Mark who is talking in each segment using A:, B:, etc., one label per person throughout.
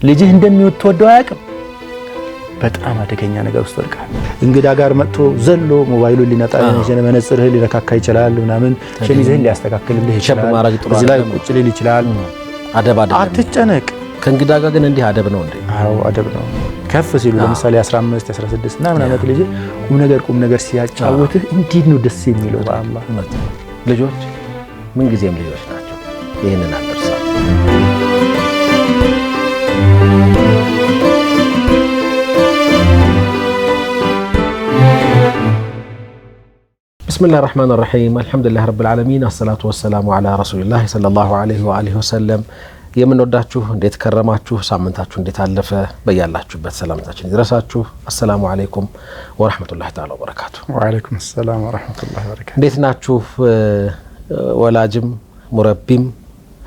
A: ልጅህ እንደሚወደው አያውቅም። በጣም አደገኛ ነገር ውስጥ ወድቃል። እንግዳ ጋር መጥቶ ዘሎ ሞባይሉን ሊነጣ መነጽርህ ሊነካካ ይችላል ምናምን ሸሚዝህን ሊያስተካክልልህ ይችላል። እዚህ ላይ ቁጭ ሊል ይችላል።
B: አደብ
A: አትጨነቅ።
B: ከእንግዳ ጋር ግን እንዲህ አደብ ነው እንዴ?
A: አዎ አደብ ነው። ከፍ ሲሉ ለምሳሌ 15 16 እና ምናምን ልጅ ቁም ነገር ሲያጫውትህ እንዴት ነው ደስ የሚለው። በአላህ
B: ልጆች ምን ጊዜም ልጆች ናቸው። ይሄንን አትርሳ። بسم الله الرحمن الرحيم الحمد لله رب العالمين الصلاة والسلام على رسول الله صلى الله عليه وآله وسلم የምንወዳችሁ እንዴት ከረማችሁ ሳምንታችሁ እንዴት አለፈ በያላችሁበት ሰላምታችን ይድረሳችሁ አሰላሙ አለይኩም ወራህመቱላሂ ተዓላ ወበረካቱ
A: ወአለይኩም ሰላም ወራህመቱላሂ ወበረካቱ
B: እንዴት ናችሁ ወላጅም ሙረቢም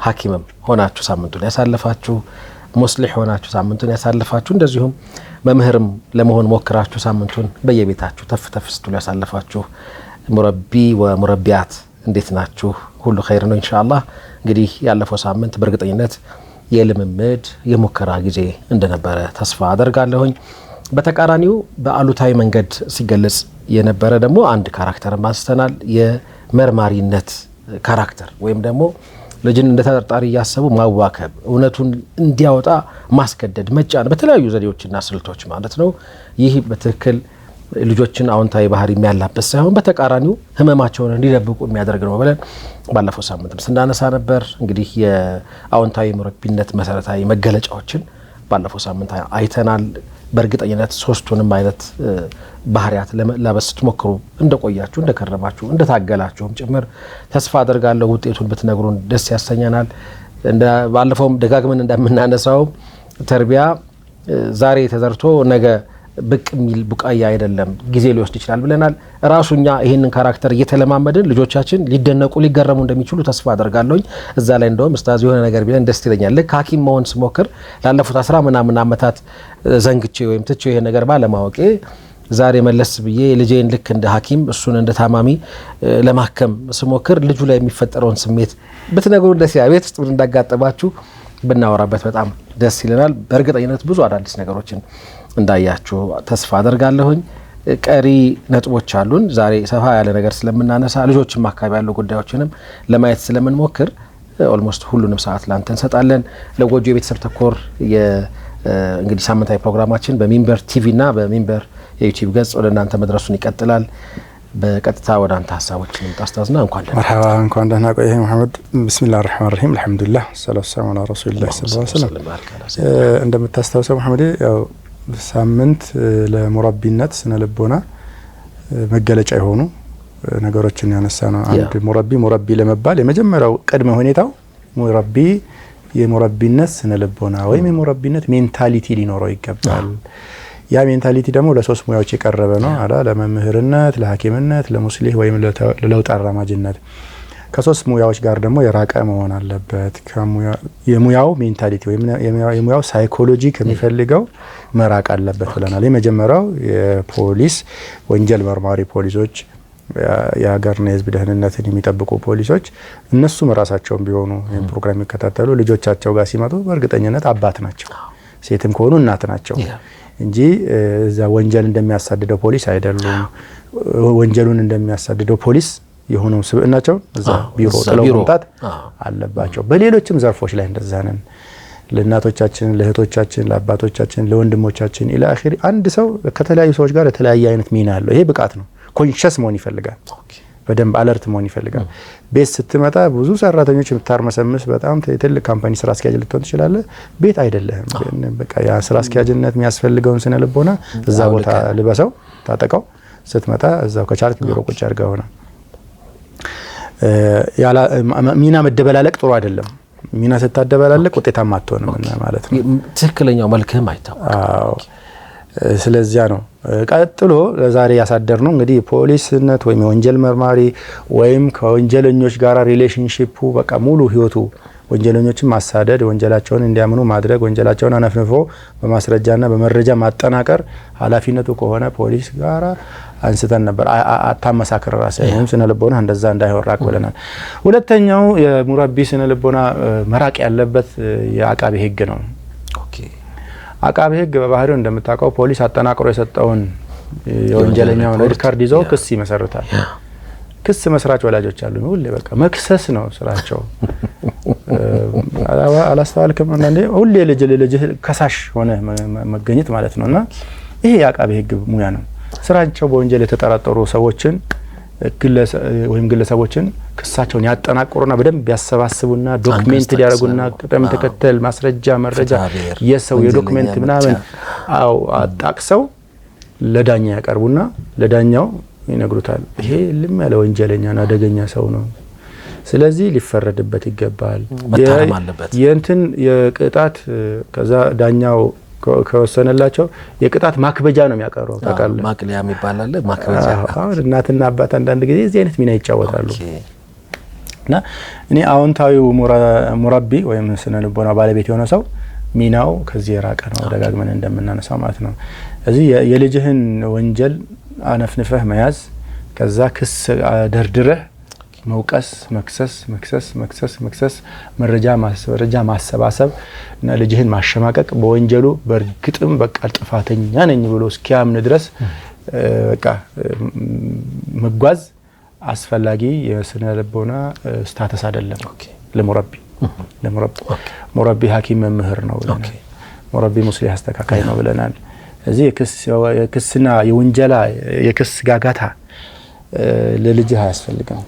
B: ሐኪምም ሆናችሁ ሳምንቱን ያሳለፋችሁ ሙስሊህ ሆናችሁ ሳምንቱን ያሳለፋችሁ እንደዚሁም መምህርም ለመሆን ሞክራችሁ ሳምንቱን በየቤታችሁ ተፍተፍ ስትሉ ያሳለፋችሁ ሙረቢ ወሙረቢያት እንዴት ናችሁ ሁሉ ኸይር ነው ኢንሻአላህ እንግዲህ ያለፈው ሳምንት በርግጠኝነት የልምምድ የሙከራ ጊዜ እንደነበረ ተስፋ አደርጋለሁኝ በተቃራኒው በአሉታዊ መንገድ ሲገለጽ የነበረ ደግሞ አንድ ካራክተር ማስተናል የመርማሪነት ካራክተር ወይም ደግሞ ልጅን እንደ ተጠርጣሪ ያሰቡ ማዋከብ እውነቱን እንዲያወጣ ማስገደድ መጫን በተለያዩ ዘዴዎችና ስልቶች ማለት ነው ይህ በትክክል ልጆችን አዎንታዊ ባህሪ የሚያላበስ ሳይሆን በተቃራኒው ህመማቸውን እንዲደብቁ የሚያደርግ ነው ብለን ባለፈው ሳምንትም ስናነሳ ነበር እንግዲህ የአዎንታዊ ሙረቢነት መሰረታዊ መገለጫዎችን ባለፈው ሳምንት አይተናል በርግጠኝነት ሶስቱንም አይነት ባህሪያት ለማላበስ ትሞክሩ እንደቆያችሁ እንደከረማችሁ እንደታገላችሁም ጭምር ተስፋ አደርጋለሁ ውጤቱን ብትነግሩን ደስ ያሰኛናል እንደ ባለፈውም ደጋግመን እንደምናነሳው ተርቢያ ዛሬ ተዘርቶ ነገ ብቅ ሚል ቡቃያ አይደለም ጊዜ ሊወስድ ይችላል ብለናል ራሱኛ ይሄንን ካራክተር እየተለማመድን ልጆቻችን ሊደነቁ ሊገረሙ እንደሚችሉ ተስፋ አደርጋለሁ እዛ ላይ እንደውም ኡስታዝ የሆነ ነገር ቢለን ደስ ይለኛል ለካ ሐኪም መሆን ስሞክር ላለፉት 10 ምናምን አመታት ዘንግቼ ወይም ትቼ ይሄ ነገር ባለማወቄ ዛሬ መለስ ብዬ ልጄን ልክ እንደ ሐኪም እሱን እንደ ታማሚ ለማከም ስሞክር ልጁ ላይ የሚፈጠረውን ስሜት በተነገሩ ደስ ያቤት ውስጥ እንዳጋጠባችሁ ብናወራበት በጣም ደስ ይለናል በእርግጠኝነት ብዙ አዳዲስ ነገሮችን እንዳያችሁ ተስፋ አደርጋለሁኝ ቀሪ ነጥቦች አሉን ዛሬ ሰፋ ያለ ነገር ስለምናነሳ ልጆችም አካባቢ ያሉ ጉዳዮችንም ለማየት ስለምንሞክር ኦልሞስት ሁሉንም ሰዓት ላንተ እንሰጣለን ለጎጆ የቤተሰብ ተኮር እንግዲህ ሳምንታዊ ፕሮግራማችን በሚንበር ቲቪ እና በሚንበር የዩቲዩብ ገጽ ወደ እናንተ መድረሱን ይቀጥላል በቀጥታ ወደ አንተ ሐሳቦችን ታስተዛዝና
A: እንኳን ደህና ቆየህ መሐመድ ቢስሚላሂር ረህማኒር ረሂም አልহামዱሊላህ ሰላቱ ሰላሙ ዐላ ረሱሊላህ ሰለላሁ ዐለይሂ ወሰለም እንደምታስታውሰው መሐመድ ያው ሳምንት ለሙረቢነት ስነ ልቦና መገለጫ የሆኑ ነገሮችን ያነሳ ነው አንድ ሙረቢ ለመባል የመጀመሪያው ቅድመ ሁኔታው ሙረቢ የሙረቢነት ስነ ልቦና ወይም የሙረቢነት ሜንታሊቲ ሊኖረው ይገባል ያ ሜንታሊቲ ደግሞ ለሶስት ሙያዎች የቀረበ ነው አላ ለመምህርነት ለሐኪምነት ለሙስሊህ ወይም ለለውጥ አራማጅነት ከሶስት ሙያዎች ጋር ደግሞ የራቀ መሆን አለበት የሙያው ሜንታሊቲ ወይም የሙያው ሳይኮሎጂ ከሚፈልገው መራቅ አለበት ብለናል የመጀመሪያው የፖሊስ ወንጀል መርማሪ ፖሊሶች የሀገርና የህዝብ ደህንነትን የሚጠብቁ ፖሊሶች እነሱም ራሳቸውም ቢሆኑ ይሄን ፕሮግራም የሚከታተሉ ልጆቻቸው ጋር ሲመጡ በእርግጠኝነት አባት ናቸው ሴትም ከሆኑ እናት ናቸው እንጂ እዛ ወንጀል እንደሚያሳድደው ፖሊስ አይደሉም ወንጀሉን እንደሚያሳድደው ፖሊስ የሆነው ስብዕናቸው እዛ ቢሮ ጥለው መምጣት አለባቸው በሌሎችም ዘርፎች ላይ እንደዛ ነን ለእናቶቻችን ለእህቶቻችን ለአባቶቻችን ለወንድሞቻችን ኢላ አኺሪ አንድ ሰው ከተለያዩ ሰዎች ጋር የተለያየ አይነት ሚና አለው ይሄ ብቃት ነው ኮንሺየስ መሆን ይፈልጋል በደንብ አለርት መሆን ይፈልጋል ቤት ስትመጣ ብዙ ሰራተኞች የምታርመሰምስ በጣም ትልቅ ካምፓኒ ስራ አስኪያጅ ልትሆን ትችላለህ ቤት አይደለም በቃ ያ ስራ አስኪያጅነት የሚያስፈልገውን ስነ ልቦና እዛ ቦታ ልበሰው ታጠቀው ስትመጣ እዛው ከቻልክ ቢሮ ቁጭ አድርገው ነው ያላ ሚና መደበላለቅ ጥሩ አይደለም ሚና ስታደበላለቅ ውጤታማ አትሆንም ማለት ነው
B: ትክክለኛው መልክህም አይታወቅም
A: ስለዚያ ነው ቀጥሎ ለዛሬ ያሳደር ነው እንግዲህ ፖሊስነት ወይም ወንጀል መርማሪ ወይም ከወንጀለኞች ጋር ሪሌሽንሺፑ በቃ ሙሉ ህይወቱ ወንጀለኞችን ማሳደድ ወንጀላቸውን እንዲያምኑ ማድረግ ወንጀላቸውን አነፍንፎ በማስረጃና በመረጃ ማጠናቀር ኃላፊነቱ ከሆነ ፖሊስ ጋራ አንስተን ነበር አታመሳከር ራስህን ስነ ልቦና እንደዛ እንዳይወራቅ ብለናል ሁለተኛው የሙረቢ ስነ ልቦና መራቅ ያለበት የአቃቤ ህግ ነው አቃቤ ህግ በባህሪው እንደምታውቀው ፖሊስ አጠናቅሮ የሰጠውን የወንጀለኛውን ሪከርድ ይዘው ክስ ይመሰርታል። ክስ መስራች ወላጆች አሉ። ሁሌ በቃ መክሰስ ነው ስራቸው። አላስተዋልክም? አንዴ ሁሌ ልጅ ከሳሽ ሆነ መገኘት ማለት ነውና ይሄ የአቃቤ ህግ ሙያ ነው። ስራቸው በወንጀል የተጠራጠሩ ሰዎችን ግለሰቦችን ክሳቸውን ያጠናቅሩና በደንብ ያሰባስቡና ዶክመንት ያደርጉና ቅደም ተከተል ማስረጃ መረጃ የሰው የዶክመንት ምናምን አጣቅሰው ለዳኛ ያቀርቡና ለዳኛው ይነግሩታል። ይሄ ልም ያለ ወንጀለኛና አደገኛ ሰው ነው፣ ስለዚህ ሊፈረድበት ይገባል። የእንትን የቅጣት ከዛ ዳኛው ከወሰነላቸው የቅጣት ማክበጃ ነው የሚያቀርበው። ታውቃለህ?
B: ማቅለያ የሚባል አለ። ማክበጃ
A: አሁን እናትና አባት አንዳንድ ጊዜ እዚህ አይነት ሚና ይጫወታሉ። እና እኔ አዎንታዊው ሙረቢ ወይም ስነ ልቦና ባለቤት የሆነ ሰው ሚናው ከዚህ የራቀ ነው። ደጋግመን እንደምናነሳው ማለት ነው። እዚህ የልጅህን ወንጀል አነፍንፈህ መያዝ፣ ከዛ ክስ ደርድረህ መውቀስ፣ መክሰስ፣ መረጃ ማሰባሰብ እና ልጅህን ማሸማቀቅ፣ በወንጀሉ በርግጥም በቃ ጥፋተኛ ነኝ ብሎ እስኪያምን ድረስ በቃ መጓዝ አስፈላጊ የስነ ልቦና ስታተስ አይደለም ለሙረቢ ሐኪም መምህር ነው ብለናል። ሙረቢ ሙስሊህ አስተካካይ ነው ብለናል። እዚህ የክስና የወንጀላ የክስ ጋጋታ ለልጅህ አያስፈልግም።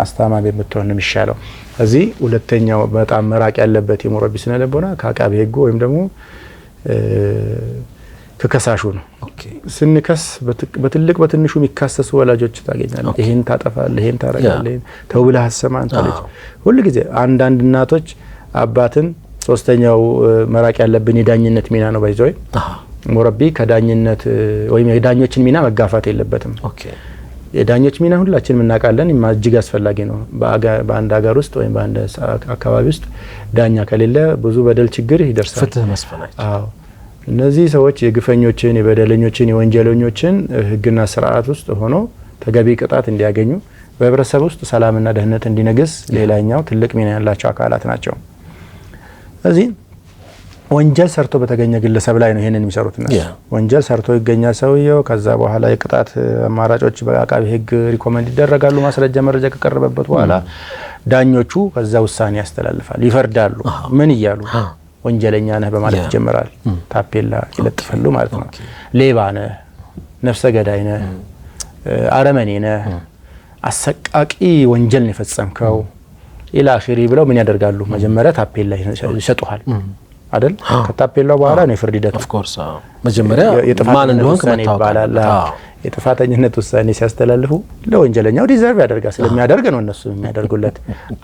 A: አስተማሪ ብትሆን ነው የሚሻለው። እዚህ ሁለተኛው በጣም መራቅ ያለበት የሙረቢ ስነ ልቦና ከአቃቤ ህጉ ወይም ደግሞ ከከሳሹ ነው። ስንከስ በትልቅ በትንሹ የሚካሰሱ ወላጆች ታገኛለህ። ይሄን ታጠፋለህ፣ ይሄን ታረጋለህ፣ ተው ብለህ አሰማን ታለች። ሁሉ ጊዜ አንዳንድ እናቶች አባትን ሶስተኛው መራቅ ያለብን የዳኝነት ሚና ነው ባይዘው ሙረቢ ከዳኝነት ወይም የዳኞችን ሚና መጋፋት የለበትም። የዳኞች ሚና ሁላችንም እናውቃለን፣ እጅግ አስፈላጊ ነው። በአንድ ሀገር ውስጥ ወይም በአንድ አካባቢ ውስጥ ዳኛ ከሌለ ብዙ በደል ችግር ይደርሳል።
B: ፍትህ መስፈናቸው።
A: አዎ እነዚህ ሰዎች የግፈኞችን፣ የበደለኞችን፣ የወንጀለኞችን ህግና ስርዓት ውስጥ ሆኖ ተገቢ ቅጣት እንዲያገኙ በህብረተሰብ ውስጥ ሰላምና ደህንነት እንዲነግስ ሌላኛው ትልቅ ሚና ያላቸው አካላት ናቸው። እዚህ ወንጀል ሰርቶ በተገኘ ግለሰብ ላይ ነው ይሄንን የሚሰሩት ነው። ወንጀል ሰርቶ ይገኛል ሰውየው። ከዛ በኋላ የቅጣት አማራጮች በአቃቤ ህግ ሪኮመንድ ይደረጋሉ። ማስረጃ መረጃ ከቀረበበት በኋላ ዳኞቹ ከዛ ውሳኔ ያስተላልፋሉ፣ ይፈርዳሉ። ምን እያሉ ወንጀለኛ ነህ በማለት ይጀምራል። ታፔላ ይለጥፋሉ ማለት ነው። ሌባ ነህ፣ ነፍሰ ገዳይ ነህ፣ አረመኔ ነህ፣ አሰቃቂ ወንጀል ነው የፈጸምከው ኢላ አኺሪ ብለው ምን ያደርጋሉ? መጀመሪያ ታፔላ ይሰጡሃል አይደል? ከታፔላው በኋላ ነው የፍርድ ሂደት።
B: ኦፍ ኮርስ መጀመሪያ ማን እንደሆነ ይባላል።
A: የጥፋተኝነት ውሳኔ ሲያስተላልፉ ለወንጀለኛው ዲዘርቭ ያደርጋል ስለሚያደርግ ነው እነሱ የሚያደርጉለት።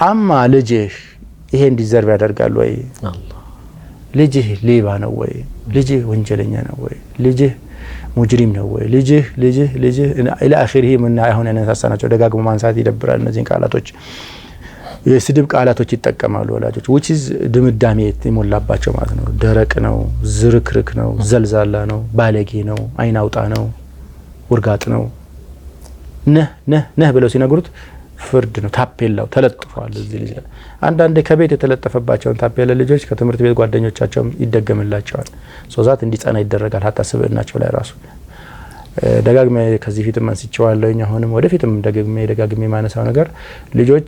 A: አማ ልጅህ ይሄን ዲዘርቭ ያደርጋል ወይ? ልጅህ ሌባ ነው ወይ? ልጅህ ወንጀለኛ ነው ወይ? ልጅህ ሙጅሪም ነው ወይ? ልጅህ ኢላ አኺሪ ምን አይሆን ያነሳሳናቸው ደጋግሞ ማንሳት ይደብራል። እነዚህን ቃላቶች የስድብ ቃላቶች ይጠቀማሉ ወላጆች which is ድምዳሜ የሞላባቸው ማለት ነው። ደረቅ ነው፣ ዝርክርክ ነው፣ ዘልዛላ ነው፣ ባለጌ ነው፣ አይናውጣ ነው፣ ውርጋጥ ነው ነህ ብለው ሲነግሩት ፍርድ ነው። ታፔላው ተለጥፏል እዚህ ልጅ። አንዳንድ ከቤት የተለጠፈባቸውን ታፔላ ልጆች ከትምህርት ቤት ጓደኞቻቸው ይደገምላቸዋል። ሶዛት እንዲጸና ይደረጋል። ሀታ ስብዕናቸው ላይ ራሱ ደጋግሜ ከዚህ ፊትም አንስቼዋለሁኝ። አሁንም ወደፊትም ደጋግሜ ማነሳው ነገር ልጆች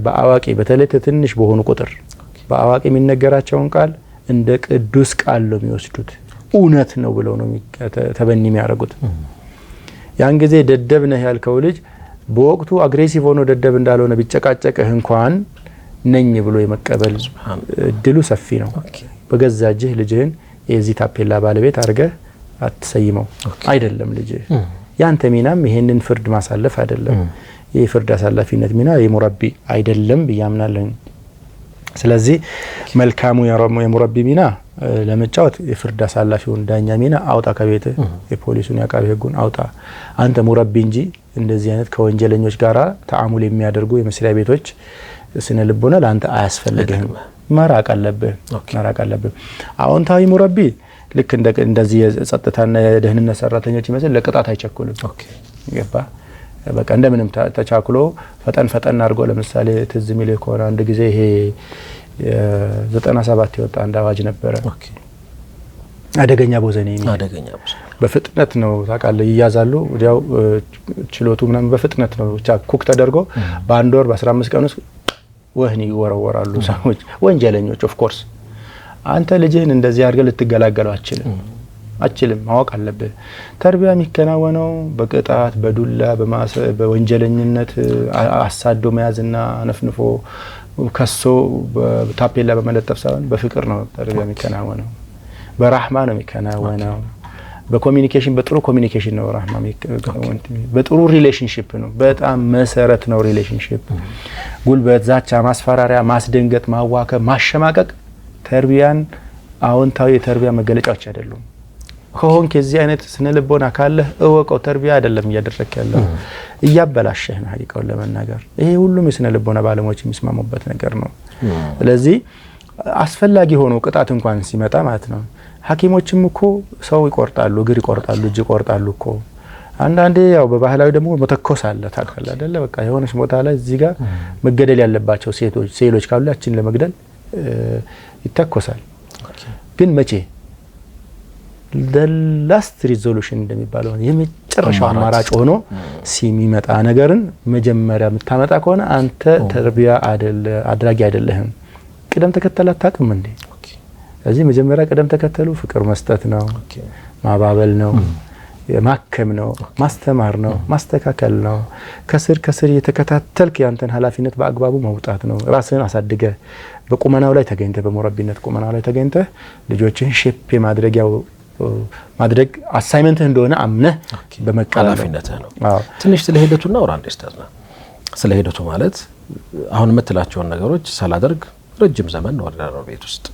A: በአዋቂ በተለይ ትንሽ በሆኑ ቁጥር በአዋቂ የሚነገራቸውን ቃል እንደ ቅዱስ ቃል ነው የሚወስዱት። እውነት ነው ብለው ነው ተበኒ የሚያደርጉት። ያን ጊዜ ደደብ ነህ ያልከው ልጅ በወቅቱ አግሬሲቭ ሆኖ ደደብ እንዳልሆነ ቢጨቃጨቅህ እንኳን ነኝ ብሎ የመቀበል እድሉ ሰፊ ነው። በገዛ እጅህ ልጅህን የዚህ ታፔላ ባለቤት አድርገህ አትሰይመው አይደለም። ልጅ ያንተ ሚናም ይሄንን ፍርድ ማሳለፍ አይደለም። ይሄ ፍርድ አሳላፊነት ሚና የሙረቢ አይደለም ብያምናለሁ። ስለዚህ መልካሙ የሙረቢ ሚና ለመጫወት የፍርድ አሳላፊውን ዳኛ ሚና አውጣ ከቤት፣ የፖሊሱን ያቃቤ ህጉን አውጣ። አንተ ሙረቢ እንጂ እንደዚህ አይነት ከወንጀለኞች ጋራ ተአሙል የሚያደርጉ የመስሪያ ቤቶች ስነ ልቦና ለአንተ አያስፈልግህም። መራቅ አለብህ። አዎንታዊ ሙረቢ ልክ እንደዚህ የጸጥታና የደህንነት ሰራተኞች ይመስል ለቅጣት አይቸኩልም። ይገባ በቃ እንደምንም ተቻክሎ ፈጠን አድርጎ ለምሳሌ ትዝ የሚልህ ከሆነ አንድ ጊዜ ይሄ 97 የወጣ አንድ አዋጅ ነበረ። አደገኛ ቦዘኔ በፍጥነት ነው ታውቃለህ ይያዛሉ ወዲያው ችሎቱ ምናምን በፍጥነት ነው ብቻ ኩክ ተደርጎ በአንድ ወር በ15 ቀን ውስጥ ወህኒ ይወረወራሉ ሰዎች ወንጀለኞች ኦፍ ኮርስ አንተ ልጅህን እንደዚህ አድርገህ ልትገላገለው አችልም ማወቅ አለብህ ተርቢያ የሚከናወነው በቅጣት በዱላ በወንጀለኝነት አሳዶ መያዝና ነፍንፎ ከሶ በታፔላ በመለጠፍ ሳይሆን በፍቅር ነው ተርቢያ የሚከናወነው በራህማ ነው የሚከናወነው በኮሙኒኬሽን በጥሩ ኮሙኒኬሽን ነው ራህማ በጥሩ ሪሌሽንሺፕ ነው በጣም መሰረት ነው ሪሌሽንሺፕ ጉልበት ዛቻ ማስፈራሪያ ማስደንገጥ ማዋከብ ማሸማቀቅ ተርቢያን አዎንታዊ የተርቢያ መገለጫዎች አይደሉም ከሆን ከዚህ አይነት ስነ ልቦና ካለ እወቀው ተርቢያ አይደለም እያደረክ ያለው እያበላሸህ ነው ሐቂቃው ለመናገር ይሄ ሁሉም የስነ ልቦና ባለሙያዎች የሚስማሙበት ነገር ነው ስለዚህ አስፈላጊ ሆኖ ቅጣት እንኳን ሲመጣ ማለት ነው ሐኪሞችም እኮ ሰው ይቆርጣሉ እግር ይቆርጣሉ እጅ ይቆርጣሉ እኮ አንዳንዴ ያው በባህላዊ ደግሞ መተኮስ አለ ታውቃለህ አይደለ በቃ የሆነች ቦታ ላይ እዚህ ጋር መገደል ያለባቸው ሴሎች ካሉ ያችን ለመግደል ይተኮሳል ግን መቼ the last resolution እንደሚባለው የመጨረሻው አማራጭ ሆኖ ሲሚመጣ ነገርን መጀመሪያ የምታመጣ ከሆነ አንተ ተርቢያ አድራጊ አይደለህም ቅደም ተከተል አታውቅም እንዴ ስለዚህ መጀመሪያ ቅደም ተከተሉ ፍቅር መስጠት ነው ማባበል ነው ማከም ነው ማስተማር ነው ማስተካከል ነው ከስር የተከታተልክ ያንተን ኃላፊነት በአግባቡ መውጣት ነው ራስህን አሳድገ በቁመናው ላይ ተገኝተ በመረቢነት ቁመናው ላይ ተገኝተ ልጆችን ሼፕ ማድረግ አሳይመንትህ እንደሆነ አምነህ በመቀበል
B: ኃላፊነትህ ነው ትንሽ ስለ ሂደቱና ወራንዴ ስታዝና ስለ ሂደቱ ማለት አሁን የምትላቸውን ነገሮች ሳላደርግ ረጅም ዘመን ነው ወደራው ቤት ውስጥ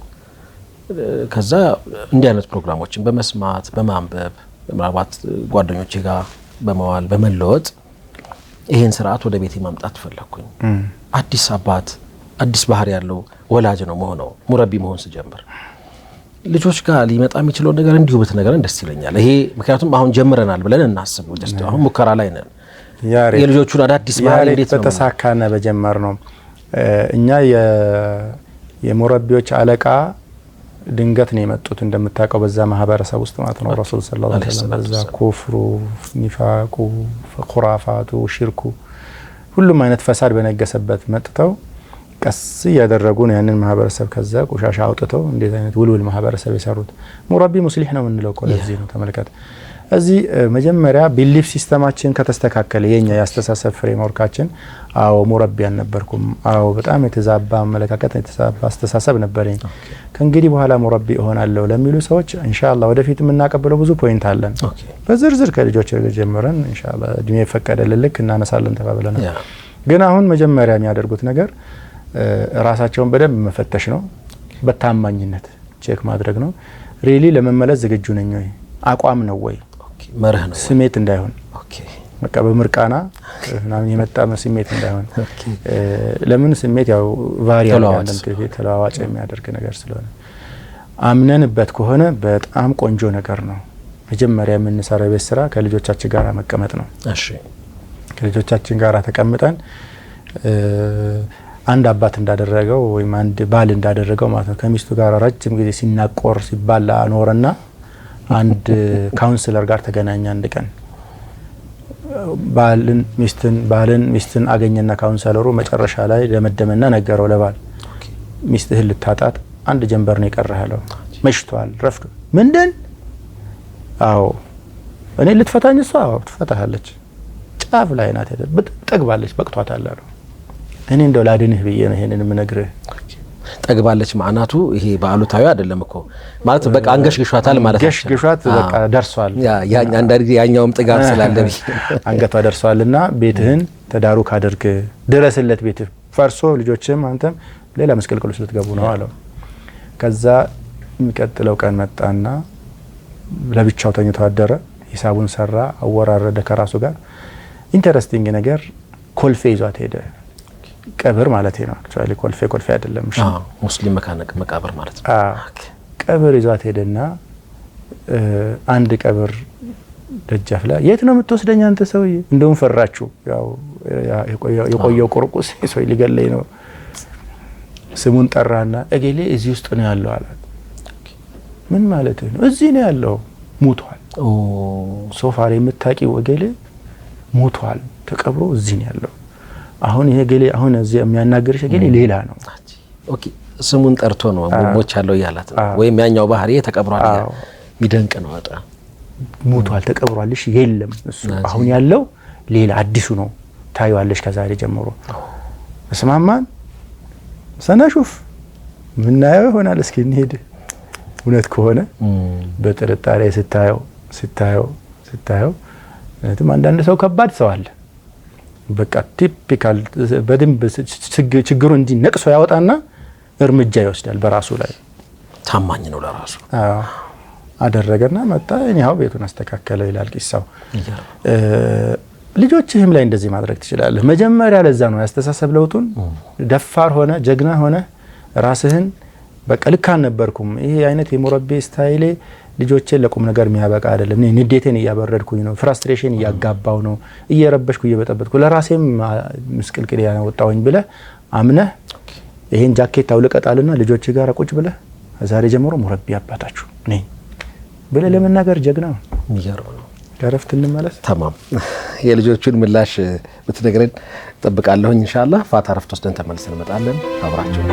B: ከዛ እንዲህ አይነት ፕሮግራሞችን በመስማት በማንበብ ምናልባት ጓደኞቼ ጋር በመዋል በመለወጥ ይሄን ስርዓት ወደ ቤቴ ማምጣት ፈለኩኝ አዲስ አባት አዲስ ባህሪ ያለው ወላጅ ነው መሆነው ሙረቢ መሆን ሲጀምር ልጆች ጋር ሊመጣ የሚችለው ነገር እንዲሁ በተነገረን ደስ ይለኛል ይሄ ምክንያቱም አሁን ጀምረናል ብለን እናስበው just አሁን ሙከራ ላይ ነን የልጆቹን አዳዲስ ባህሪ እንዴት ነው
A: በተሳካነ በጀመር ነው እኛ የሙረቢዎች አለቃ ድንገት ነው የመጡት እንደምታውቀው በዛ ማህበረሰብ ውስጥ ማለት ነው ረሱል ሰለላሁ ዐለይሂ ወሰለም በዛ ኩፍሩ ኒፋቁ ኹራፋቱ ሽርኩ ሁሉም አይነት ፈሳድ በነገሰበት መጥተው ቀስ ያደረጉ ነው ያንን ማህበረሰብ ከዛ ቆሻሻ አውጥተው እንዴት አይነት ውልውል ማህበረሰብ የሰሩት ሙረቢ ሙስሊህ ነው ምንለው ኮለዚህ ነው ተመልከት እዚህ መጀመሪያ ቢሊፍ ሲስተማችን ከተስተካከለ የኛ ያስተሳሰብ ፍሬምወርካችን አዎ ሙረቢያን ነበርኩም አዎ በጣም የተዛባ አመለካከት የተዛባ አስተሳሰብ ነበርኝ ከእንግዲህ በኋላ ሙረቢ እሆናለሁ ለሚሉ ሰዎች ኢንሻአላህ ወደፊት እናቀበለው ብዙ ፖይንት አለን በዝርዝር ከልጆች ጀምረን ኢንሻአላህ እድሜ ፈቀደልን ልክ እናነሳለን ተባብለናል ግን አሁን መጀመሪያ የሚያደርጉት ነገር ራሳቸውን በደንብ መፈተሽ ነው በታማኝነት ቼክ ማድረግ ነው ሪሊ ለመመለስ ዝግጁ ነኝ ወይ አቋም ነው ወይ
B: መርህ ነው
A: ስሜት እንዳይሆን በቃ በምርቃና ምናምን የመጣ ስሜት እንዳይሆን ለምን ስሜት ያው ቫሪያብል ተለዋዋጭ የሚያደርግ ነገር ስለሆነ አምነንበት ከሆነ በጣም ቆንጆ ነገር ነው መጀመሪያ የምንሰራው ቤት ስራ ከልጆቻችን ጋር መቀመጥ ነው
B: እሺ
A: ከልጆቻችን ጋር ተቀምጠን አንድ አባት እንዳደረገው ወይም አንድ ባል እንዳደረገው ማለት ነው ከሚስቱ ጋር ረጅም ጊዜ ሲናቆር ሲባላ ኖርና አንድ ካውንስለር ጋር ተገናኘ አንድ ቀን ባልን ሚስትን አገኘና ካውንሰለሩ መጨረሻ ላይ ለመደመና ነገረው ለባል ሚስትህ ልታጣት አንድ ጀንበር ነው የቀረሃለው መሽቷል ረፍዶ ምንድን አዎ እኔ ልትፈታኝ እሷ ትፈታሃለች ጫፍ ላይ ናት ጠግባለች በቅቷታል አለው እኔ እንደው ላድንህ ብዬ ነው ይሄንን ምነግርህ
B: ጠግባለች ማዕናቱ ይሄ ባሉታዊ አይደለም እኮ ማለት በቃ አንገሽግሿታል ማለት ነው
A: ገሽግሿት በቃ ደርሷል
B: ያኛ አንዳንዴ ያኛውም ጥጋብ ስላለብኝ
A: አንገቷ ደርሷልና ቤትህን ተዳሩ ካደርግ ድረስለት ቤትህ ፈርሶ ልጆችም አንተም ሌላ መስቀልቅሉ ልትገቡ ነው አለው ከዛ የሚቀጥለው ቀን መጣና ለብቻው ተኝቶ አደረ ሂሳቡን ሰራ አወራረደ ከራሱ ጋር ኢንተረስቲንግ ነገር ኮልፌ ይዟት ሄደ ቀብር ማለት ነው አክቹአሊ ኮልፌ አይደለም እሺ
B: ሙስሊም መቃብር ማለት ነው
A: ቀብር ይዟት ሄደና አንድ ቀብር ደጃፍ ላይ የት ነው የምትወስደኝ አንተ ሰውዬ እንደውም ፈራችሁ ያው የቆየው ቁርቁስ ሰው ሊገለኝ ነው ስሙን ጠራና እገሌ እዚህ ውስጥ ነው ያለው አላት ምን ማለት ነው? እዚህ ነው ያለው ሞቷል። ሶፋር የምታቂው ወገሌ ሞቷል ተቀብሮ እዚህ ነው ያለው። አሁን ይሄ ገሌ አሁን እዚህ የሚያናገርሽ ገሌ ሌላ ነው።
B: ኦኬ ስሙን ጠርቶ ነው ሞች ያለው ያላት ነው ወይም ያኛው ባህሪ ተቀብሯል ያ ሚደንቅ ነው። አጣ
A: ሞቷል ተቀብሯልሽ የለም እሱ አሁን ያለው ሌላ አዲሱ ነው ታዩዋለሽ ከዛሬ ጀምሮ እስማማን ሰናሹፍ ምናየው ይሆናል። እስኪ እንሂድ እውነት ከሆነ በጥርጣሬ ስታየው እንትም አንዳንድ ሰው ከባድ ሰው አለ በቃ ቲፒካል በደንብ ችግሩ እንዲ ነቅሶ ያወጣና እርምጃ ይወስዳል በራሱ ላይ
B: ታማኝ ነው ለራሱ
A: አደረገና መጣ እኛው ቤቱን አስተካከለ ይላል ቂሳው። ልጆችህም ላይ እንደዚህ ማድረግ ትችላለህ። መጀመሪያ ለዛ ነው ያስተሳሰብ ለውጡን ደፋር ሆነ ጀግና ሆነ ራስህን በቃ ልክ አልነበርኩም ይሄ አይነት የሙረቢ ስታይሌ ልጆቼን ለቁም ነገር የሚያበቃ አይደለም እኔ ንዴቴን እያበረድኩኝ ነው ፍራስትሬሽን እያጋባው ነው እየረበሽኩ እየበጠበጥኩ ለራሴም ምስቅልቅል ያወጣውኝ ብለህ አምነህ ይሄን ጃኬት አውልቀጣልና ልጆች ጋር ቁጭ ብለህ ዛሬ ጀምሮ ሙረቢ አባታችሁ ነኝ ብለህ ለመናገር ጀግና ነው።
B: ይገርም ነው።
A: ገረፍት እንመለስ።
B: ተማም የልጆቹን ምላሽ ብትነግረን ጠብቃለሁ ኢንሻአላህ። ፋታ ረፍት ወስደን ተመልሰን እንመጣለን። አብራችሁ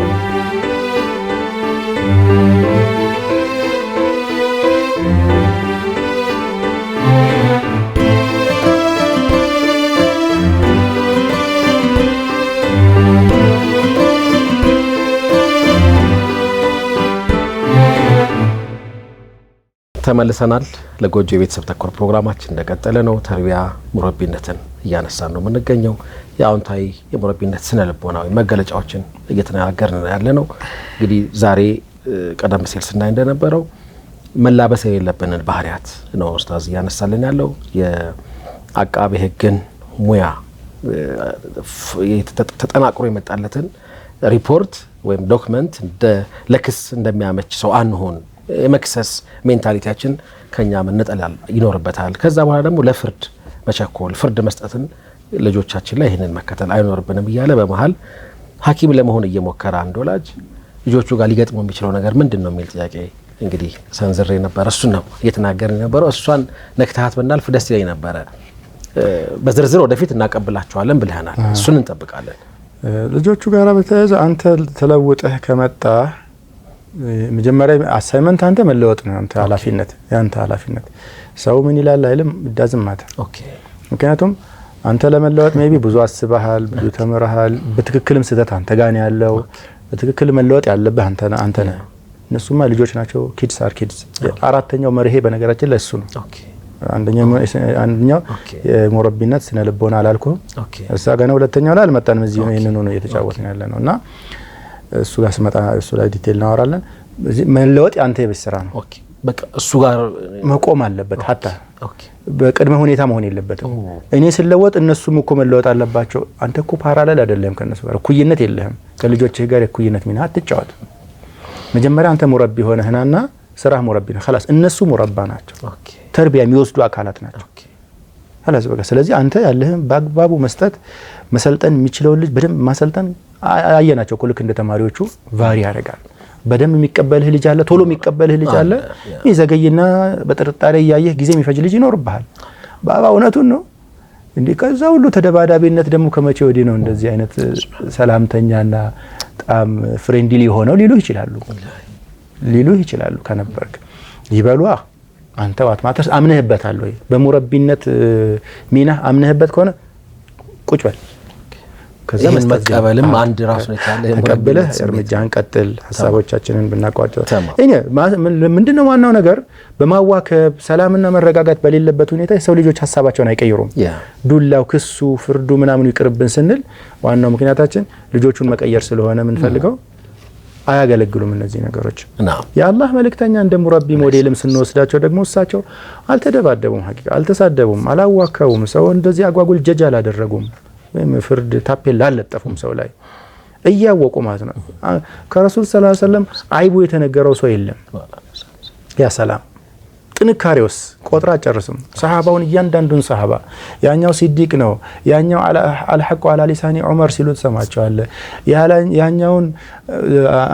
B: ተመልሰናል። ለጎጆ የቤተሰብ ተኮር ፕሮግራማችን እንደቀጠለ ነው። ተርቢያ ሙረቢነትን እያነሳን ነው የምንገኘው። የአዎንታዊ የሙረቢነት ስነ ልቦናዊ መገለጫዎችን እየተነጋገርን ያለ ነው። እንግዲህ ዛሬ ቀደም ሲል ስናይ እንደነበረው መላበስ የሌለብንን ባህሪያት ነው ኡስታዝ እያነሳልን ያለው። የአቃቤ ሕግን ሙያ ተጠናቅሮ የመጣለትን ሪፖርት ወይም ዶክመንት ለክስ እንደሚያመች ሰው አንሆን። የመክሰስ ሜንታሊቲያችን ከኛ መነጠል ይኖርበታል። ከዛ በኋላ ደግሞ ለፍርድ መቸኮል ፍርድ መስጠትን ልጆቻችን ላይ ይሄንን መከተል አይኖርብንም እያለ በመሃል ሐኪም ለመሆን እየሞከረ አንድ ወላጅ ልጆቹ ጋር ሊገጥመው የሚችለው ነገር ምንድነው የሚል ጥያቄ እንግዲህ ሰንዝሬ ነበር። እሱን ነው እየተናገርን የነበረው። እሷን ነክተሃት ብናልፍ ደስ ይለኝ ነበረ። በዝርዝር ወደፊት እናቀብላቸዋለን ብለናል። እሱን እንጠብቃለን።
A: ልጆቹ ጋር በተያያዘ አንተ ተለውጠህ ከመጣ መጀመሪያ አሳይመንት አንተ መለወጥ ነው አንተ ኃላፊነት ሰው ምን ይላል አይልም ዳዝማት
B: ኦኬ።
A: ምክንያቱም አንተ ለመለወጥ ሜቢ ብዙ አስበሃል ብዙ ተምረሃል በትክክልም ስህተት አንተ ጋር ነው ያለው በትክክል መለወጥ ያለብህ አንተ ነህ። እነሱማ ልጆች ናቸው ኪድስ አር ኪድስ። አራተኛው መርሄ በነገራችን ላይ እሱ ነው። ኦኬ አንደኛው የሙረቢነት ስነ ልቦና አላልኩም እዛ ገና ሁለተኛው ላይ አልመጣንም እዚህ ነው ይሄንን ነው እየተጫወትን ያለ ነውና እሱ ጋር ስመጣ እሱ ላይ ዲቴል እናወራለን። መለወጥ ያንተ የቤት ስራ ነው።
B: ኦኬ በቃ እሱ ጋር
A: መቆም አለበት hatta በቅድመ ሁኔታ መሆን የለበትም። እኔ ስለወጥ እነሱም እኮ መለወጥ አለባቸው። አንተ እኮ ፓራሌል አይደለም ከነሱ ጋር እኩይነት የለህም። ከልጆችህ ጋር እኩይነት ሚና አትጫወት። መጀመሪያ አንተ ሙረቢ ሆነህና ስራህ ሙረቢ ነው خلاص እነሱ ሙረባ ናቸው። ተርቢያ የሚወስዱ አካላት ናቸው خلاص በቃ። ስለዚህ አንተ ያለህን በአግባቡ መስጠት መሰልጠን የሚችለው ልጅ በደንብ ማሰልጠን አየናቸው እኮ ልክ እንደ ተማሪዎቹ ቫሪ ያደርጋል። በደንብ የሚቀበልህ ልጅ አለ ቶሎ የሚቀበልህ ልጅ አለ ይዘገይና በጥርጣሬ ያየህ ጊዜ የሚፈጅ ልጅ ይኖርብሃል። ባባ እውነቱን ነው እንዴ? ከዛ ሁሉ ተደባዳቢነት ደግሞ ከመቼ ወዲህ ነው እንደዚህ አይነት ሰላምተኛና ጣም ፍሬንድሊ ሆነው ሊሉህ ይችላሉ ከነበርክ ይበሏ አንተ ዋት ማተርስ አምነህበታል ወይ? በሙረቢነት ሚና አምነህበት ከሆነ ቁጭ በል ከዛ
B: መቀበልም አንድ ራስ ነው ያለ
A: ተቀበለህ እርምጃን ቀጥል። ሐሳቦቻችንን ብናቋጨው እኔ ምንድነው ዋናው ነገር በማዋከብ ሰላምና መረጋጋት በሌለበት ሁኔታ የሰው ልጆች ሐሳባቸውን አይቀይሩም። ዱላው ክሱ ፍርዱ ምናምን ይቅርብን ስንል ዋናው ምክንያታችን ልጆቹን መቀየር ስለሆነ ምን ፈልገው አያገለግሉም እነዚህ ነገሮች። የአላህ መልእክተኛ እንደ ሙረቢ ሞዴልም ስንወስዳቸው ደግሞ እሳቸው አልተደባደቡም፣ ሐቂቃ አልተሳደቡም፣ አላዋከቡም፣ ሰው እንደዚህ አጓጉል ጀጅ አላደረጉም፣ ወይም ፍርድ ታፔላ አልለጠፉም ሰው ላይ እያወቁ ማለት ነው። ከረሱል ሰለላሁ ዐለይሂ ወሰለም አይቡ የተነገረው ሰው የለም። ያ ሰላም ጥንካሬውስ ቆጥራ ጨርስም ሰሃባውን እያንዳንዱን ሰሃባ ያኛው ሲዲቅ ነው ያኛው አልሐቁ አላ ሊሳኒ ዑመር ሲሉት ሰማቸዋል ያኛውን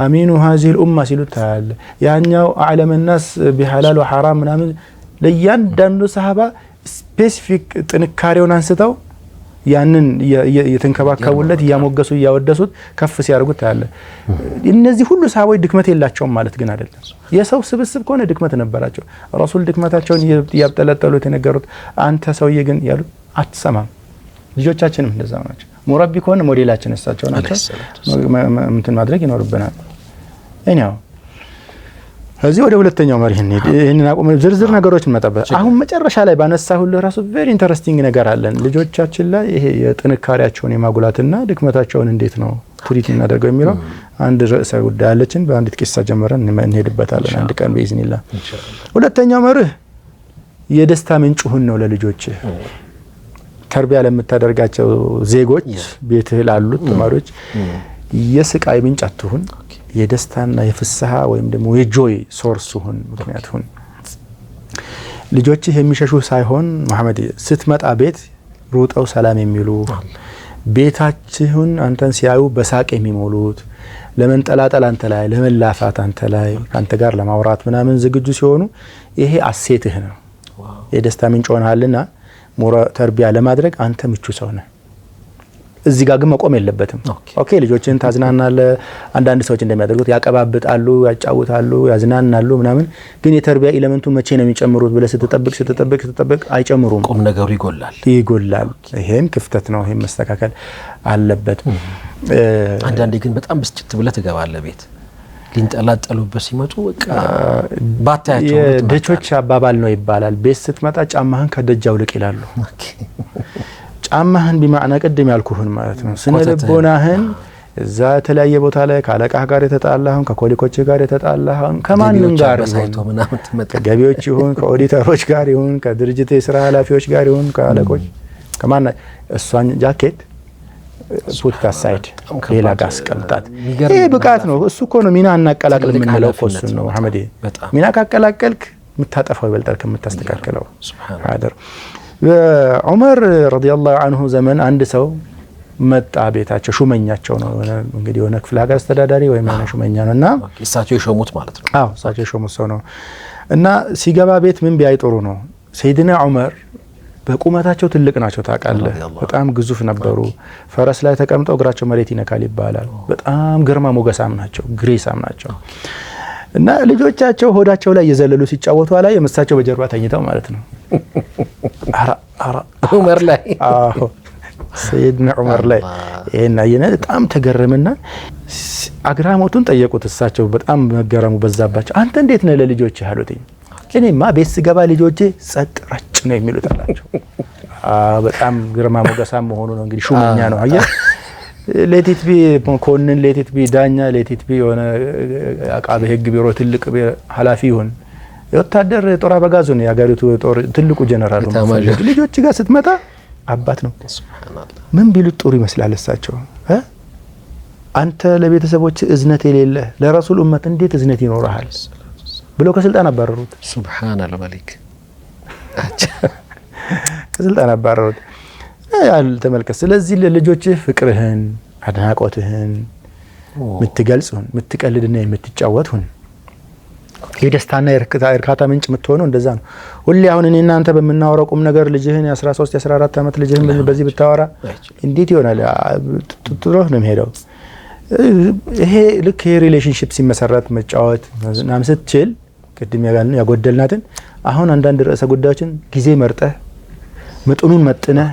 A: አሚኑ هذه الامه ሲሉት ታያለ ያኛው አዕለም الناس بحلال وحرام ምናምን ለእያንዳንዱ ሰሃባ ስፔሲፊክ ጥንካሬውን አንስተው ያንን የተንከባከቡለት ያሞገሱ ያወደሱት ከፍ ሲያርጉት ታያለ እነዚህ ሁሉ ሰሃቦች ድክመት የላቸውም ማለት ግን አይደለም የሰው ስብስብ ከሆነ ድክመት ነበራቸው ረሱል ድክመታቸውን ያብጠለጠሉ የተነገሩት አንተ ሰውዬ ግን ያሉት አትሰማም ልጆቻችንም እንደዛው ናቸው ሙረቢ ከሆነ ሞዴላችን እሳቸው ናቸው እንትን ማድረግ ይኖርብናል እኛው እዚህ ወደ ሁለተኛው መሪ እንሂድ እነና ቆም ዝርዝር ነገሮች እንመጣበት አሁን መጨረሻ ላይ ባነሳሁልህ ራሱ ቬሪ ኢንተረስቲንግ ነገር አለን ልጆቻችን ላይ ይሄ የጥንካሬያቸውን የማጉላትና ድክመታቸውን እንዴት ነው ትሪት እናደርገው የሚለው አንድ ርዕሰ ጉዳይ አለችን በአንዲት ቂሳ ጀመረን እንሄድበታለን አንድ ቀን በኢዝኒላህ ሁለተኛው መርህ የደስታ ምንጭ ሁን ነው ለልጆች ተርቢያ ለምታደርጋቸው ዜጎች ቤትህ ላሉት ተማሪዎች የስቃይ ምንጭ አትሁን የደስታና የፍስሃ ወይም ደግሞ የጆይ ሶርስ ሁን ምክንያት ሁን ልጆችህ የሚሸሹ ሳይሆን መሐመድ ስትመጣ ቤት ሩጠው ሰላም የሚሉ ቤታችሁን አንተን ሲያዩ በሳቅ የሚሞሉት ለመንጠላጠል አንተ ላይ ለመላፋት አንተ ላይ አንተ ጋር ለማውራት ምናምን ዝግጁ ሲሆኑ ይሄ አሴትህ ነው የደስታ ምንጭ ሆነሃልና ተርቢያ ለማድረግ አንተ ምቹ ሰው ነህ እዚህ ጋር ግን መቆም የለበትም ኦኬ ልጆችን ታዝናናለ አንዳንድ ሰዎች እንደሚያደርጉት ያቀባብጣሉ ያጫውታሉ ያዝናናሉ ምናምን ግን የተርቢያ ኤሌመንቱ መቼ ነው የሚጨምሩት ብለ ስትጠብቅ አይጨምሩም
B: ቁም ነገሩ ይጎላል
A: ይሄም ክፍተት ነው ይሄም መስተካከል አለበት
B: አንዳንዴ ግን በጣም ብስጭት ብለ ትገባለ ቤት ሊንጠላጠሉበት ሲመጡ በቃ ባታያቸው
A: ደቾች አባባል ነው ይባላል ቤት ስትመጣ ጫማህን ከደጃው ልቅ ይላሉ ጫማህን በማዕና ቀደም ያልኩህን ማለት ነው ስነ ልቦናህን እዛ ተለያየ ቦታ ላይ ካለቃህ ጋር የተጣላህን ከኮሊኮች ጋር የተጣላህን ከማንንም ጋር ከገቢዎች ይሁን ከኦዲተሮች ጋር ይሁን ከድርጅት የሥራ ኃላፊዎች ጋር ይሁን ከአለቆች ከማን እሷን ጃኬት ፑት አሳይድ ሌላ ጋር አስቀምጣት ይሄ ብቃት ነው እሱ እኮ ነው ሚና አናቀላቅል የምንለው እኮ እሱ ነው መሐመድ ሚና ካቀላቀልክ የምታጠፋው ይበልጣል ከመታስተካከለው ሱብሃንአላህ ዑመር ረዲየላሁ ዐንሁ ዘመን አንድ ሰው መጣ ቤታቸው ሹመኛቸው ነው እንግዲህ የሆነ ክፍለ ሀገር አስተዳዳሪ ወይ ማና ሹመኛ ነውና
B: እሳቸው የሾሙት ማለት ነው
A: አዎ እሳቸው የሾሙት ሰው ነው እና ሲገባ ቤት ምን ቢያይ ጥሩ ነው ሰይድና ዑመር በቁመታቸው ትልቅ ናቸው ታውቃለህ በጣም ግዙፍ ነበሩ ፈረስ ላይ ተቀምጠው እግራቸው መሬት ይነካል ይባላል በጣም ግርማ ሞገሳም ናቸው ግሬሳም ናቸው እና ልጆቻቸው ሆዳቸው ላይ የዘለሉ ሲጫወቱ ላይ የመሳቸው በጀርባ ተኝተው ማለት ነው አራ
B: ዑመር ላይ
A: አዎ ሰይድና ዑመር ላይ እና የነ በጣም ተገረመና አግራሞቱን ጠየቁት እሳቸው በጣም መገረሙ በዛባቸው አንተ እንዴት ነህ ለልጆች ያሉትኝ እኔማ ቤት ስገባ ልጆቼ ጸጥ ረጭ ነው የሚሉት አላቸው በጣም ግርማ ሞገሳም ሆኖ ነው እንግዲህ ሹመኛ ነው አየህ ሌቲት ቢ ኮንን ሌቲት ቢ ዳኛ ሌቲት ቢ የሆነ አቃቤ ህግ ቢሮ ትልቅ ኃላፊ ይሁን ወታደር ጦር አበጋዙ ነው ያገሪቱ ጦር ትልቁ ጀነራል ነው ልጆች ጋር ስትመጣ አባት ነው ሱብሃንአላህ ምን ቢሉት ጥሩ ይመስላል እሳቸው አንተ ለቤተሰቦች እዝነት የሌለ ለረሱል ኡመት እንዴት እዝነት ይኖርሃል ብሎ ከስልጣን አባረሩት
B: ሱብሃንአላህ ማሊክ
A: ከስልጣን አባረሩት ያል ተመልከት ስለዚህ ለልጆች ፍቅርህን አድናቆትህን ምትገልጽሁን ምትቀልድና የምትጫወትሁን የደስታና የእርካታ ምንጭ የምትሆነው እንደዛ ነው ሁሌ አሁን እኔና አንተ በመናወራው ቁም ነገር ልጅህን የ13 የ14 አመት ልጅህን በዚህ ብታወራ እንዴት ይሆናል ጥሩህ ነው የሚሄደው ይሄ ልክ የሪሌሽንሺፕ ሲመሰረት መጫወት ምናምን ስትችል ቅድም ያጎደልናትን አሁን አንዳንድ ርዕሰ ጉዳዮችን ጊዜ መርጠህ መጥኑን መጥነህ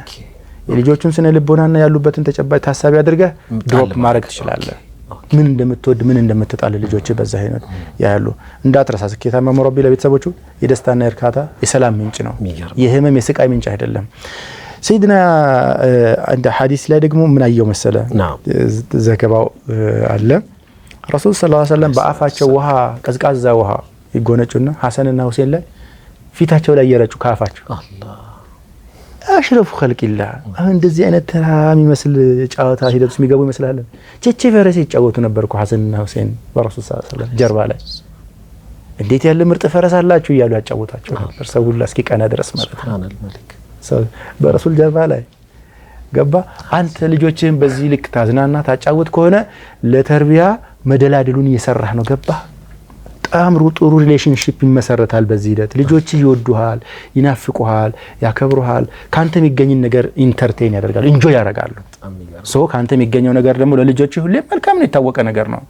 A: የልጆቹን ስነ ልቦናና ያሉበትን ተጨባጭ ታሳቢ አድርገህ ድሮፕ ማድረግ ትችላለህ ምን እንደምትወድ ምን እንደምትጣል ልጆች በዛ አይነት ያያሉ እንዳትረሳ ስኬታማ ሙረቢ ለቤተሰቦቹ የደስታና የእርካታ የሰላም ምንጭ ነው የህመም የስቃይ ምንጭ አይደለም ሰይድና አንድ ሐዲስ ላይ ደግሞ ምን አየው መሰለ ዘገባው አለ ረሱል ሰለላሁ ዐለይሂ ወሰለም በአፋቸው ውሃ ቀዝቃዛ ውሃ ይጎነጩና ሐሰንና ሁሴን ላይ ፊታቸው ላይ የረጩ ካፋቸው አላህ አሽረፉ ኸልቂላህ አሁን እንደዚህ አይነት ተራሚ መስል ጫዋታ ሂደት የሚገቡ ይመስላል ቼቼ ፈረስ ይጫወቱ ነበርኩ ሐሰንና ሁሴን በረሱል ሰለላሁ ዐለይሂ ወሰለም ጀርባ ላይ እንዴት ያለ ምርጥ ፈረስ አላችሁ እያሉ ያጫወታቸው ነበር። ሰው ሁሉ እስኪ ቀና ድረስ ማለት ነው።
B: ሱብሃነል መሊክ
A: ሰው በረሱል ጀርባ ላይ ገባ። አንተ ልጆችህን በዚህ ልክ ታዝናና ታጫውት ከሆነ ለተርቢያ መደላድሉን እየሰራህ ነው። ገባ። በጣም ጥሩ ሪሌሽንሺፕ ይመሰረታል በዚህ ሂደት። ልጆችህ ይወዱሃል፣ ይናፍቁሃል፣ ያከብሩሃል። ካንተ የሚገኝ ነገር ኢንተርቴይን ያደርጋሉ፣ ኢንጆይ ያደርጋሉ። ሶ ካንተ የሚገኘው ነገር ደግሞ ለልጆችህ ሁሌ መልካም ነው፣ የታወቀ ነገር ነው።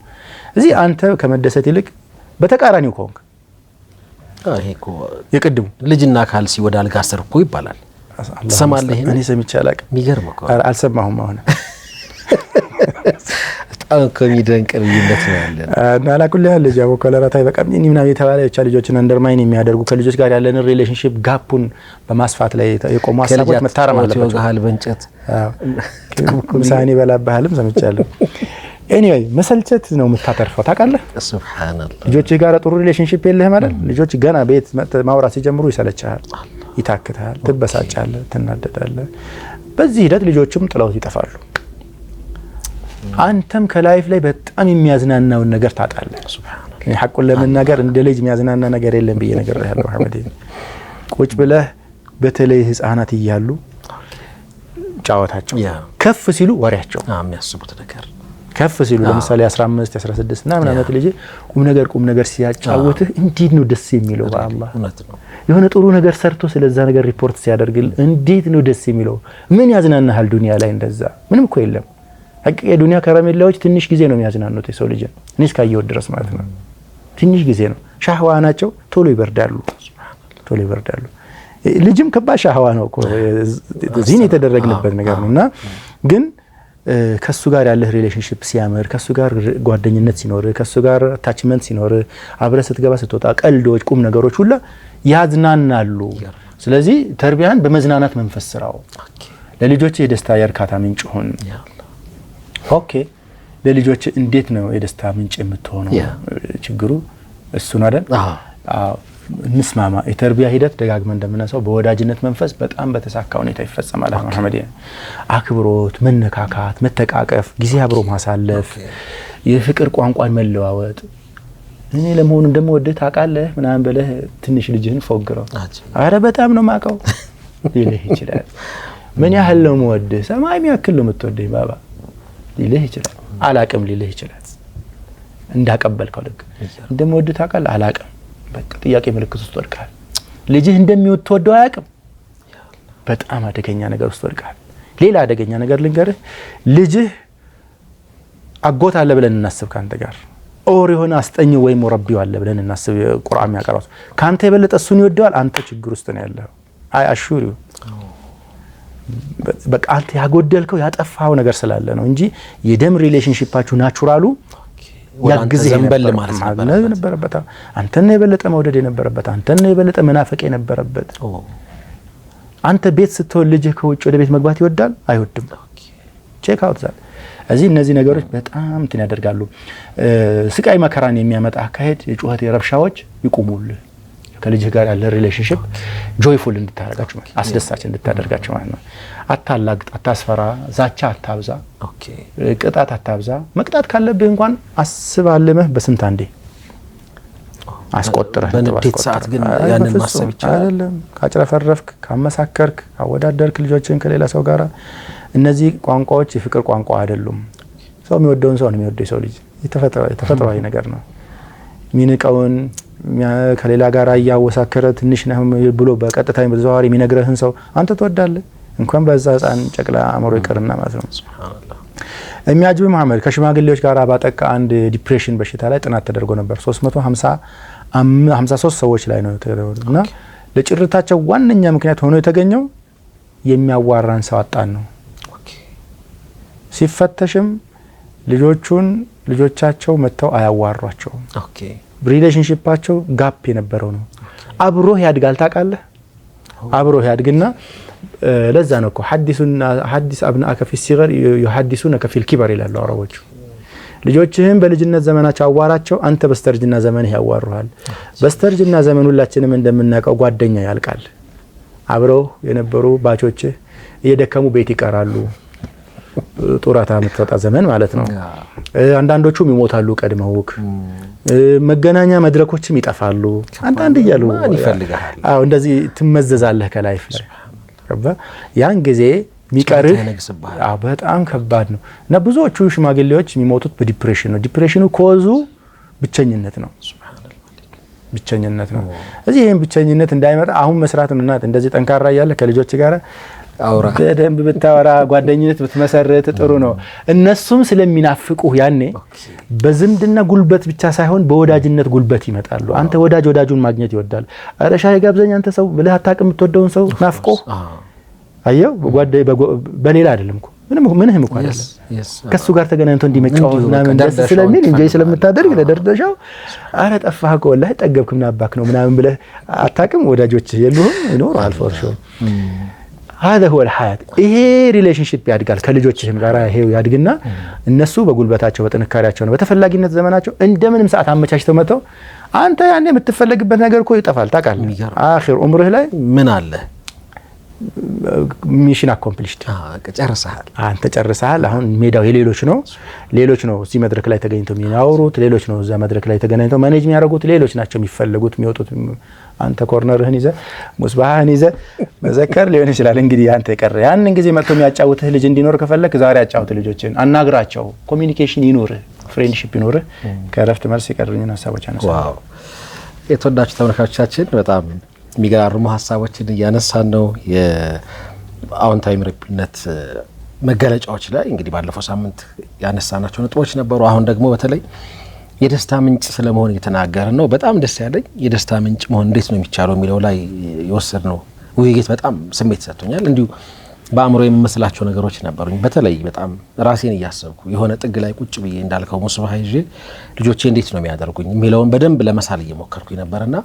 A: እዚህ አንተ ከመደሰት ይልቅ በተቃራኒው ከሆንክ
B: ይሄ እኮ
A: የቅድሙ
B: ልጅና ካልሲ ወደ አልጋ ስር እኮ ይባላል። ትሰማለህ? ይሄን
A: እኔ ሰምቼ አላውቅም።
B: የሚገርም እኮ
A: አልሰማሁም። አሁን
B: በጣም ከሚደንቅ ልዩነት ነው ያለን
A: እና አላኩል ያለ ልጅ አቦ ኮለራታ በቃ ምንም የተባለ ብቻ ልጆችን አንደርማይን የሚያደርጉ ከልጆች ጋር ያለንን ሪሌሽንሺፕ ጋፑን በማስፋት ላይ የቆሙ ሀሳቦች መታረም አለባቸው።
B: ወጋሃል በእንጨት
A: ምሳኔ በላባህልም ሰምቻለሁ። ኤኒዌይ መሰልቸት ነው የምታተርፈው ታውቃለህ።
B: ሱብሃንአላህ
A: ልጆች ጋር ጥሩ ሪሌሽንሺፕ የለህም አይደል? ልጆች ገና ቤት ማውራት ሲጀምሩ ይሰለቻል፣ ይታክታል፣ ትበሳጫለህ፣ ትናደዳለህ። በዚህ ሂደት ልጆችም ጥለው ይጠፋሉ። አንተም ከላይፍ ላይ በጣም የሚያዝናናውን ነገር ታጣለህ። ሱብሃንአላህ ሐቁን ለመናገር እንደ ልጅ የሚያዝናና ነገር የለም ብዬ ነገር ያለው አህመድ ቁጭ ብለህ በተለይ ህፃናት እያሉ ጫወታቸው ከፍ ሲሉ ወሬያቸው
B: የሚያስቡት ነገር
A: ከፍ ሲሉ ለምሳሌ 15 16 እና ምናምን ልጅ ቁም ነገር ሲያጫውትህ እንዴት ነው ደስ የሚለው። በአላህ የሆነ ጥሩ ነገር ሰርቶ ስለዛ ነገር ሪፖርት ሲያደርግል እንዴት ነው ደስ የሚለው። ምን ያዝናናሃል ዱንያ ላይ? እንደዛ ምንም እኮ የለም። የዱንያ ከረሜላዎች ትንሽ ጊዜ ነው የሚያዝናኑት የሰው ልጅ እኔ እስካየሁት ድረስ ማለት ነው። ትንሽ ጊዜ ነው። ሻህዋ ናቸው፣ ቶሎ ይበርዳሉ። ልጅም ከባድ ሻህዋ ነው እኮ ዚን የተደረግንበት ነገር ነውና ግን ከሱ ጋር ያለህ ሪሌሽንሺፕ ሲያምር፣ ከሱ ጋር ጓደኝነት ሲኖር፣ ከሱ ጋር አታችመንት ሲኖር፣ አብረህ ስትገባ ስትወጣ ቀልዶች፣ ቁም ነገሮች ሁሉ ያዝናናሉ። ስለዚህ ተርቢያን በመዝናናት መንፈስ ስራው ለልጆች የደስታ የእርካታ ምንጭ ሆን። ኦኬ ለልጆች እንዴት ነው የደስታ ምንጭ የምትሆነው? ችግሩ እሱ ነው አይደል? እንስማማ። የተርቢያ ሂደት ደጋግመን እንደምናሳው በወዳጅነት መንፈስ በጣም በተሳካ ሁኔታ ይፈጸማል። መሐመድ አክብሮት፣ መነካካት፣ መተቃቀፍ፣ ጊዜ አብሮ ማሳለፍ፣ የፍቅር ቋንቋን መለዋወጥ። እኔ ለመሆኑ እንደምወድህ ታውቃለህ ምናምን ብለህ ትንሽ ልጅህን ፎግረው አረ በጣም ነው ማቀው ሊልህ ይችላል። ምን ያህል ነው የምወድህ? ሰማይ የሚያክል ነው የምትወደኝ ባባ ሊልህ ይችላል። አላቅም ሊልህ ይችላል። እንዳቀበልከው ልክ እንደምወድህ ታውቃለህ? አላቅም። በቃ ጥያቄ ምልክት ውስጥ ወድቀሃል። ልጅህ እንደሚወድ ተወደው አያውቅም። በጣም አደገኛ ነገር ውስጥ ወድቀሃል። ሌላ አደገኛ ነገር ልንገርህ። ልጅህ አጎት አለ ብለን እናስብ ካንተ ጋር ኦር የሆነ አስጠኝ ወይም ሙረቢው አለ ብለን እናስብ። ቁርአን ያቀራው ካንተ የበለጠ እሱን ይወደዋል። አንተ ችግር ውስጥ ነው ያለው። አይ አሹሪ በቃ አንተ ያጎደልከው ያጠፋው ነገር ስላለ ነው እንጂ የደም ሪሌሽንሺፓችሁ ናቹራሉ ያግዝህ ዘንበል ማለት ነበረበት። አንተን ነው የበለጠ መውደድ የነበረበት፣ አንተን ነው የበለጠ መናፈቅ የነበረበት። አንተ ቤት ስትወልድ ልጅህ ከውጭ ወደ ቤት መግባት ይወዳል አይወድም? ቼክ አውት ዛት። እነዚህ ነገሮች በጣም እንትን ያደርጋሉ። ስቃይ መከራን የሚያመጣ አካሄድ፣ የጩኸት የረብሻዎች ይቁሙልህ። ከልጅህ ጋር ያለ ሪሌሽንሺፕ ጆይፉል እንድታደርጋችሁ ማለት አስደሳች እንድታደርጋችሁ ማለት ነው። አታላግጥ፣ አታስፈራ፣ ዛቻ አታብዛ፣ ቅጣት አታብዛ። መቅጣት ካለብህ እንኳን አስባለህ በስንት አንዴ አስቆጥረህ
B: በንዴት ሰዓት ግን ያንን ማሰብ ይቻላል።
A: ካጭረፈረፍክ፣ ካመሳከርክ፣ ካወዳደርክ ልጆችን ከሌላ ሰው ጋር እነዚህ ቋንቋዎች የፍቅር ቋንቋ አይደሉም። ሰው የሚወደውን ሰው ነው የሚወደው። ሰው ልጅ የተፈጥሯዊ ነገር ነው። ሚንቀውን ከሌላ ጋር ያወሳከረ ትንሽ ነው ብሎ በቀጥታ በተዘዋዋሪ የሚነግረህን ሰው አንተ ትወዳለህ። እንኳን በዛ ህፃን ጨቅላ አእምሮ ይቀርና ማለት ነው። ሱብሃንአላህ። የሚያጅብ መሐመድ ከሽማግሌዎች ጋር ባጠቃ አንድ ዲፕሬሽን በሽታ ላይ ጥናት ተደርጎ ነበር። 353 ሰዎች ላይ ነው ተደረገና ለጭርታቸው ዋነኛ ምክንያት ሆኖ የተገኘው የሚያዋራን ሰው አጣን ነው። ሲፈተሽም ልጆቻቸው መተው አያዋሯቸው። ሪሌሽንሺፓቸው ጋፕ የነበረው ነው። አብሮህ ያድጋል ታውቃለህ። አብሮህ ያድግና ለዛ ነው እኮ ሐዲስ አብናከ ፊ ሲገር ይሐዲሱነከ ፊል ኪበር ይላሉ አረቦቹ። ልጆችህን በልጅነት ዘመናቸው አዋራቸው፣ አንተ በስተርጅና ዘመንህ ያዋሩሃል። በስተርጅና ዘመን ሁላችንም እንደምናውቀው ጓደኛ ያልቃል። አብረው የነበሩ ባቾችህ እየደከሙ ቤት ይቀራሉ። ጡረታ የምትወጣ ዘመን ማለት ነው። አንዳንዶቹም ይሞታሉ ቀድመውክ፣ መገናኛ መድረኮችም ይጠፋሉ። አንዳንድ እያሉ
B: ማን ይፈልጋል?
A: አዎ እንደዚህ ትመዘዛለህ ከላይፍ ላይ ያን ጊዜ ሚቀርህ በጣም ከባድ ነው። እና ብዙዎቹ ሽማግሌዎች የሚሞቱት በዲፕሬሽን ነው። ዲፕሬሽኑ ኮዙ ብቸኝነት ነው። ብቸኝነት ነው። እዚህ ይሄን ብቸኝነት እንዳይመጣ አሁን መስራት እና እንደዚህ ጠንካራ እያለ ከልጆች ጋር አውራ በደንብ ብታወራ ጓደኝነት ብትመሰርት ጥሩ ነው። እነሱም ስለሚናፍቁ ያኔ በዝምድና ጉልበት ብቻ ሳይሆን በወዳጅነት ጉልበት ይመጣሉ። አንተ ወዳጁን ማግኘት ይወዳል። አረ ሻይ ጋብዘኝ አንተ ሰው ብለህ አታውቅም። የምትወደውን ሰው ናፍቆ አየው በሌላ አይደለም እኮ ምንም እኮ አይደለም ከሱ ጋር ተገናኝቶ እንዲመጫወት ምናምን ደስ ስለሚል እንጂ ስለምታደርግ ለደርደሻው አረ ጠፋህ እኮ ወላሂ ጠገብክ ምን አባክ ነው ምናምን ብለህ አታውቅም። ወዳጆች የሉህም ይኖራል ፎርሾ هذا هو الحياة። ይሄ ሪሌሽንሺፕ ያድጋል ከልጆችህም ጋር ይሄው ያድግና እነሱ በጉልበታቸው በጥንካሬያቸው ነው በተፈላጊነት ዘመናቸው እንደምንም ሰዓት አመቻችተው መተው አንተ ያኔ የምትፈለግበት ነገር እኮ ይጠፋል። ታውቃለህ አኺር ዑምርህ ላይ ምን አለ ሚሽን አኮምፕሊሽድ ጨርሰሃል። አንተ ጨርሰሃል። አሁን ሜዳው የሌሎች ነው። ሌሎች ነው እዚህ መድረክ ላይ ተገኝተው የሚያወሩት፣ ሌሎች ነው እዛ መድረክ ላይ ተገናኝተው ማኔጅ የሚያደርጉት፣ ሌሎች ናቸው የሚፈልጉት የሚወጡት። አንተ ኮርነርህን ይዘህ ሙስባህን ይዘህ መዘከር ሊሆን ይችላል። እንግዲህ አንተ የቀረ ያንን ጊዜ መጥቶ የሚያጫውትህ ልጅ እንዲኖር ከፈለክ ዛሬ አጫውት። ልጆችን አናግራቸው። ኮሚኒኬሽን ይኑርህ፣ ፍሬንድሺፕ ይኑርህ። ከረፍት መልስ የቀሩኝን ሀሳቦች አነሳ። ዋው የተወዳጁ ተመልካቾቻችን በጣም የሚገራርሙ ሀሳቦችን እያነሳን ነው። የአዎንታዊ ምርጥነት መገለጫዎች ላይ እንግዲህ ባለፈው ሳምንት ያነሳናቸው ነጥቦች ነበሩ። አሁን ደግሞ በተለይ የደስታ ምንጭ ስለመሆን እየተናገርን ነው። በጣም ደስ ያለኝ የደስታ ምንጭ መሆን እንዴት ነው የሚቻለው የሚለው ላይ የወሰድነው ውይይት በጣም ስሜት ሰጥቶኛል። እንዲሁ በአእምሮ የምመስላቸው ነገሮች ነበሩኝ። በተለይ በጣም ራሴን እያሰብኩ የሆነ ጥግ ላይ ቁጭ ብዬ እንዳልከው ሙስባህ ይዤ ልጆቼ እንዴት ነው የሚያደርጉኝ የሚለውን በደንብ ለመሳል እየሞከርኩኝ ነበርና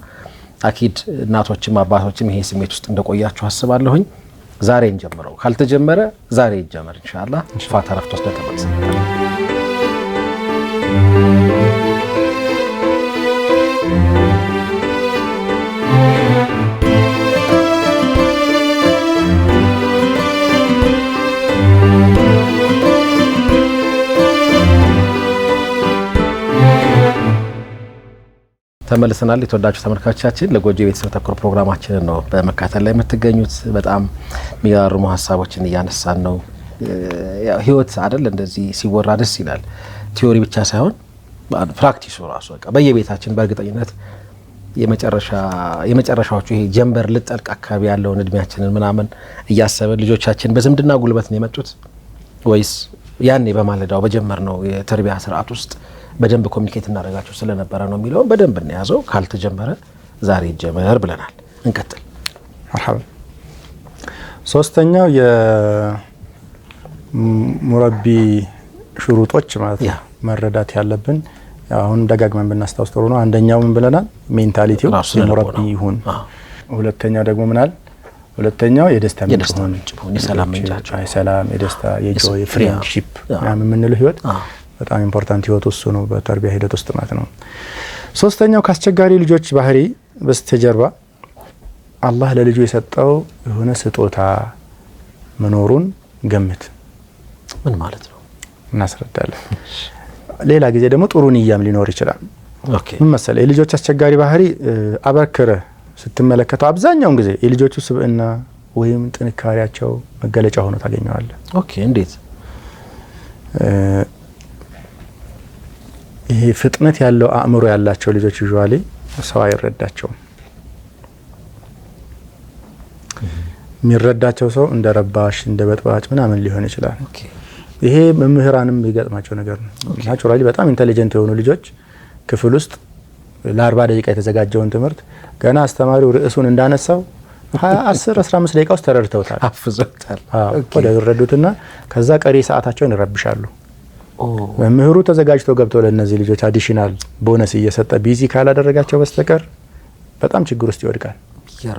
A: አኪድ እናቶችም አባቶችም ይሄ ስሜት ውስጥ እንደቆያችሁ አስባለሁኝ። ዛሬ እንጀምረው፣ ካልተጀመረ ዛሬ ይጀመር ኢንሻአላህ። ፋታ ረፍት ወስደን ተመልሰን ተመልሰናል። የተወዳጁ ተመልካቾቻችን ለጎጆ ቤተሰብ ተኮር ፕሮግራማችንን ነው በመካተል ላይ የምትገኙት። በጣም የሚገራርሙ ሀሳቦችን እያነሳን ነው። ህይወት አይደል እንደዚህ ሲወራ ደስ ይላል። ቲዮሪ ብቻ ሳይሆን ፕራክቲሱ ራሱ በቃ በየቤታችን በእርግጠኝነት የመጨረሻዎቹ ይሄ ጀንበር ልጠልቅ አካባቢ ያለውን እድሜያችንን ምናምን እያሰበን ልጆቻችን በዝምድና ጉልበት ነው የመጡት ወይስ ያኔ በማለዳው በጀመርነው የተርቢያ ስርዓት ውስጥ በደንብ ኮሚኒኬት እናደርጋቸው ስለነበረ ነው የሚለው በደንብ እንያዘው። ካልተጀመረ ዛሬ ይጀመር ብለናል። እንቀጥል። መርሐባ። ሶስተኛው የሙረቢ ሹሩጦች ማለት ነው መረዳት ያለብን አሁን ደጋግመን ብናስታውስ ጥሩ ነው። አንደኛው ምን ብለናል? ሜንታሊቲው የሙረቢ ይሁን። ሁለተኛው ደግሞ ምናል? ሁለተኛው የደስታ ምንጭ ይሁን፣ የሰላም ምንጫቸው፣ የሰላም የደስታ የጆይ ፍሬንድሺፕ ምናምን የምንለው ህይወት በጣም ኢምፖርታንት ህይወት እሱ ነው በተርቢያ ሂደት ውስጥ ማለት ነው። ሶስተኛው ካስቸጋሪ ልጆች ባህሪ በስተጀርባ አላህ ለልጁ የሰጠው የሆነ ስጦታ መኖሩን ገምት።
B: ምን ማለት ነው
A: እናስረዳለን። ሌላ ጊዜ ደግሞ ጥሩ ንያም ሊኖር ይችላል። ኦኬ ምን መሰለህ የልጆች አስቸጋሪ ባህሪ አበክረ ስትመለከተው አብዛኛውን ጊዜ የልጆቹ ስብዕና ወይም ጥንካሬያቸው መገለጫ ሆኖ ታገኘዋለህ።
B: ኦኬ እንዴት?
A: ይሄ ፍጥነት ያለው አእምሮ ያላቸው ልጆች ዩዥዋሊ ሰው አይረዳቸውም። የሚረዳቸው ሰው እንደ ረባሽ እንደ በጥባጭ ምናምን ሊሆን ይችላል። ይሄ መምህራንም ይገጥማቸው ነገር ነው። ናቹራሊ በጣም ኢንተሊጀንት የሆኑ ልጆች ክፍል ውስጥ ለ40 ደቂቃ የተዘጋጀውን ትምህርት ገና አስተማሪው ርዕሱን እንዳነሳው 10-15 ደቂቃ ውስጥ ተረድተውታል፣ አፍዘውታል። ወደ ይረዱትና ከዛ ቀሪ ሰዓታቸውን ይረብሻሉ። መምህሩ ተዘጋጅተው ገብተው ለነዚህ ልጆች አዲሽናል ቦነስ እየሰጠ ቢዚ ካላደረጋቸው በስተቀር በጣም ችግር ውስጥ ይወድቃል።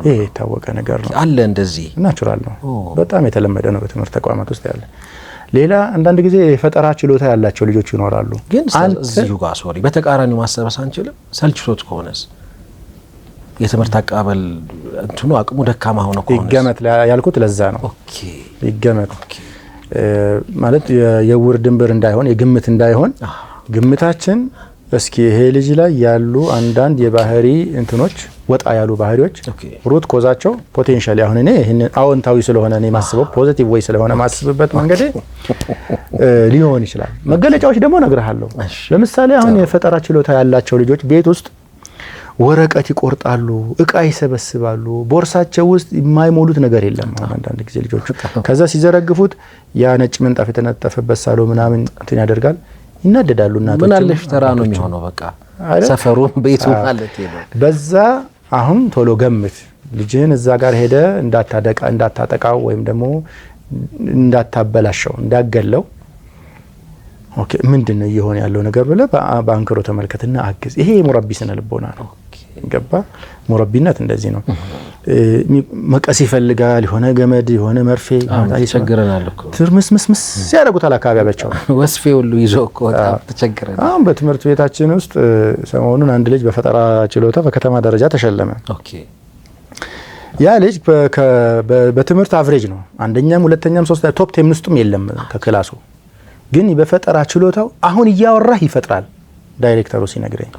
A: ይሄ የታወቀ ነገር ነው።
B: አለ እንደዚህ
A: ናቹራል ነው። በጣም የተለመደ ነው በትምህርት ተቋማት ውስጥ ያለ። ሌላ አንዳንድ ጊዜ የፈጠራ ችሎታ ያላቸው ልጆች ይኖራሉ።
B: ግን እዚሁ ጋር ሶሪ በተቃራኒው ማሰበስ አንችልም። ሰልችቶት ከሆነስ የትምህርት አቀባበል እንትኑ አቅሙ ደካማ ሆኖ ከሆነስ ይገመት ያልኩት ለዛ ነው። ኦኬ ይገመት።
A: ማለት የውር ድንበር እንዳይሆን የግምት እንዳይሆን ግምታችን እስኪ ይሄ ልጅ ላይ ያሉ አንዳንድ የባህሪ እንትኖች ወጣ ያሉ ባህሪዎች ሩት ኮዛቸው ፖቴንሻሊ አሁን እኔ ይሄንን አዎንታዊ ስለሆነ እኔ ማስበው ፖዚቲቭ ወይ ስለሆነ ማስበበት መንገድ ሊሆን ይችላል። መገለጫዎች ደግሞ ነግርሃለሁ። ለምሳሌ አሁን የፈጠራ ችሎታ ያላቸው ልጆች ቤት ውስጥ ወረቀት ይቆርጣሉ፣ እቃ ይሰበስባሉ፣ ቦርሳቸው ውስጥ የማይሞሉት ነገር የለም። አንዳንድ ጊዜ ልጆች ከዛ ሲዘረግፉት ያ ነጭ ምንጣፍ የተነጠፈበት ሳሎ ምናምን እንትን ያደርጋል፣ ይናደዳሉ። እናቶች
B: ምን አለሽ ተራ ነው የሚሆነው በቃ ሰፈሩ ቤቱ ማለት ነው።
A: በዛ አሁን ቶሎ ገምት ልጅህን እዛ ጋር ሄደ እንዳታጠቃው ወይም ደግሞ እንዳታበላሸው እንዳገለው ኦኬ ምንድነው እየሆነ ያለው ነገር ብለህ በአንክሮ ተመልከትና አግዝ። ይሄ የሙረቢ ስነ ልቦና ነው። ገባ? ሙረቢነት እንደዚህ ነው። መቀስ ይፈልጋል፣ የሆነ ገመድ የሆነ መርፌ
B: ተቸግረናል እኮ
A: ትርምስምስ ያደርጉታል አካባቢያቸው
B: ወስፌ ሁሉ ይዞ እኮ ተቸግረናል።
A: አሁን በትምህርት ቤታችን ውስጥ ሰሞኑን አንድ ልጅ በፈጠራ ችሎታ በከተማ ደረጃ ተሸለመ።
B: ኦኬ
A: ያ ልጅ በትምህርት አቨሬጅ ነው። አንደኛም ሁለተኛም ሶስተኛ ቶፕ 10 ውስጥም የለም ከክላሱ። ግን በፈጠራ ችሎታው አሁን እያወራህ ይፈጥራል። ዳይሬክተሩ ሲነግረኝ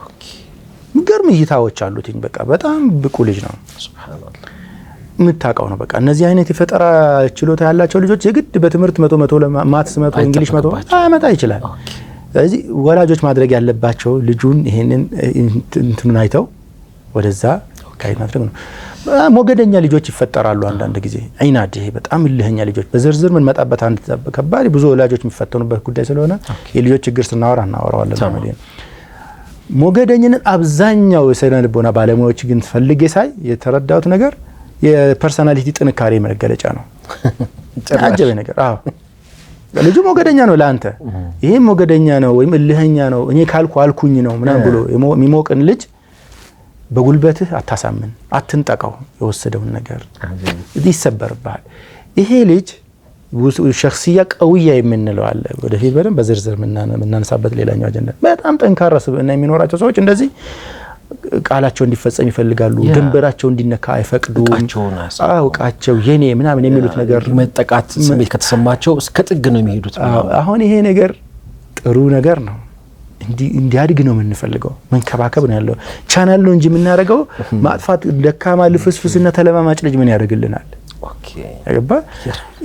A: ምገርም እይታዎች አሉት። በቃ በጣም ብቁ ልጅ ነው። ሱብሃንአላህ ምታውቀው ነው። በቃ እነዚህ አይነት የፈጠራ ችሎታ ያላቸው ልጆች የግድ በትምህርት 100 ለማትስ 100 እንግሊሽ 100 አመጣ ይችላል። ስለዚህ ወላጆች ማድረግ ያለባቸው ልጁን ይሄንን እንትኑን አይተው ወደዛ ካይት ማድረግ ነው። ሞገደኛ ልጆች ይፈጠራሉ አንዳንድ ጊዜ አይናድ ይሄ በጣም እልህኛ ልጆች በዝርዝር ምን መጣበት አንድ ከባድ ብዙ ወላጆች የሚፈተኑበት ጉዳይ ስለሆነ የልጆች ችግር እናወራዋለን ማለት ነው። ሞገደኝነት አብዛኛው የስነ ልቦና ባለሙያዎች ግን ፈልጌ ሳይ የተረዳሁት ነገር የፐርሰናሊቲ ጥንካሬ መገለጫ ነው። አጀበ ነገር አዎ ልጁ ሞገደኛ ነው ለአንተ ይሄ ሞገደኛ ነው ወይም እልህኛ ነው እኔ ካልኩ አልኩኝ ነው ምናምን ብሎ የሚሞቅን ልጅ በጉልበትህ አታሳምን፣ አትንጠቀው። የወሰደውን ነገር ይሰበርብሃል። ይሄ ልጅ ሸخصية ቀውያ የምንለው አለ። ወደፊት በደንብ በዝርዝር ምናነሳበት ሌላኛው አጀንዳ በጣም ጠንካራ ስብዕና የሚኖራቸው ሰዎች እንደዚህ ቃላቸው እንዲፈጸም ይፈልጋሉ፣ ድንበራቸው እንዲነካ አይፈቅዱም። አውቃቸው የኔ ምናምን የሚሉት ነገር
B: መጠቃት ስሜት ከተሰማቸው እስከ ጥግ ነው የሚሄዱት።
A: አሁን ይሄ ነገር ጥሩ ነገር ነው። እንዲያድግ ነው የምንፈልገው። መንከባከብ ነው ያለው ቻናል ነው እንጂ የምናደርገው ማጥፋት ደካማ ልፍስፍስና ተለማማጭ ልጅ ምን ያደርግልናል? ኦኬ ያገባ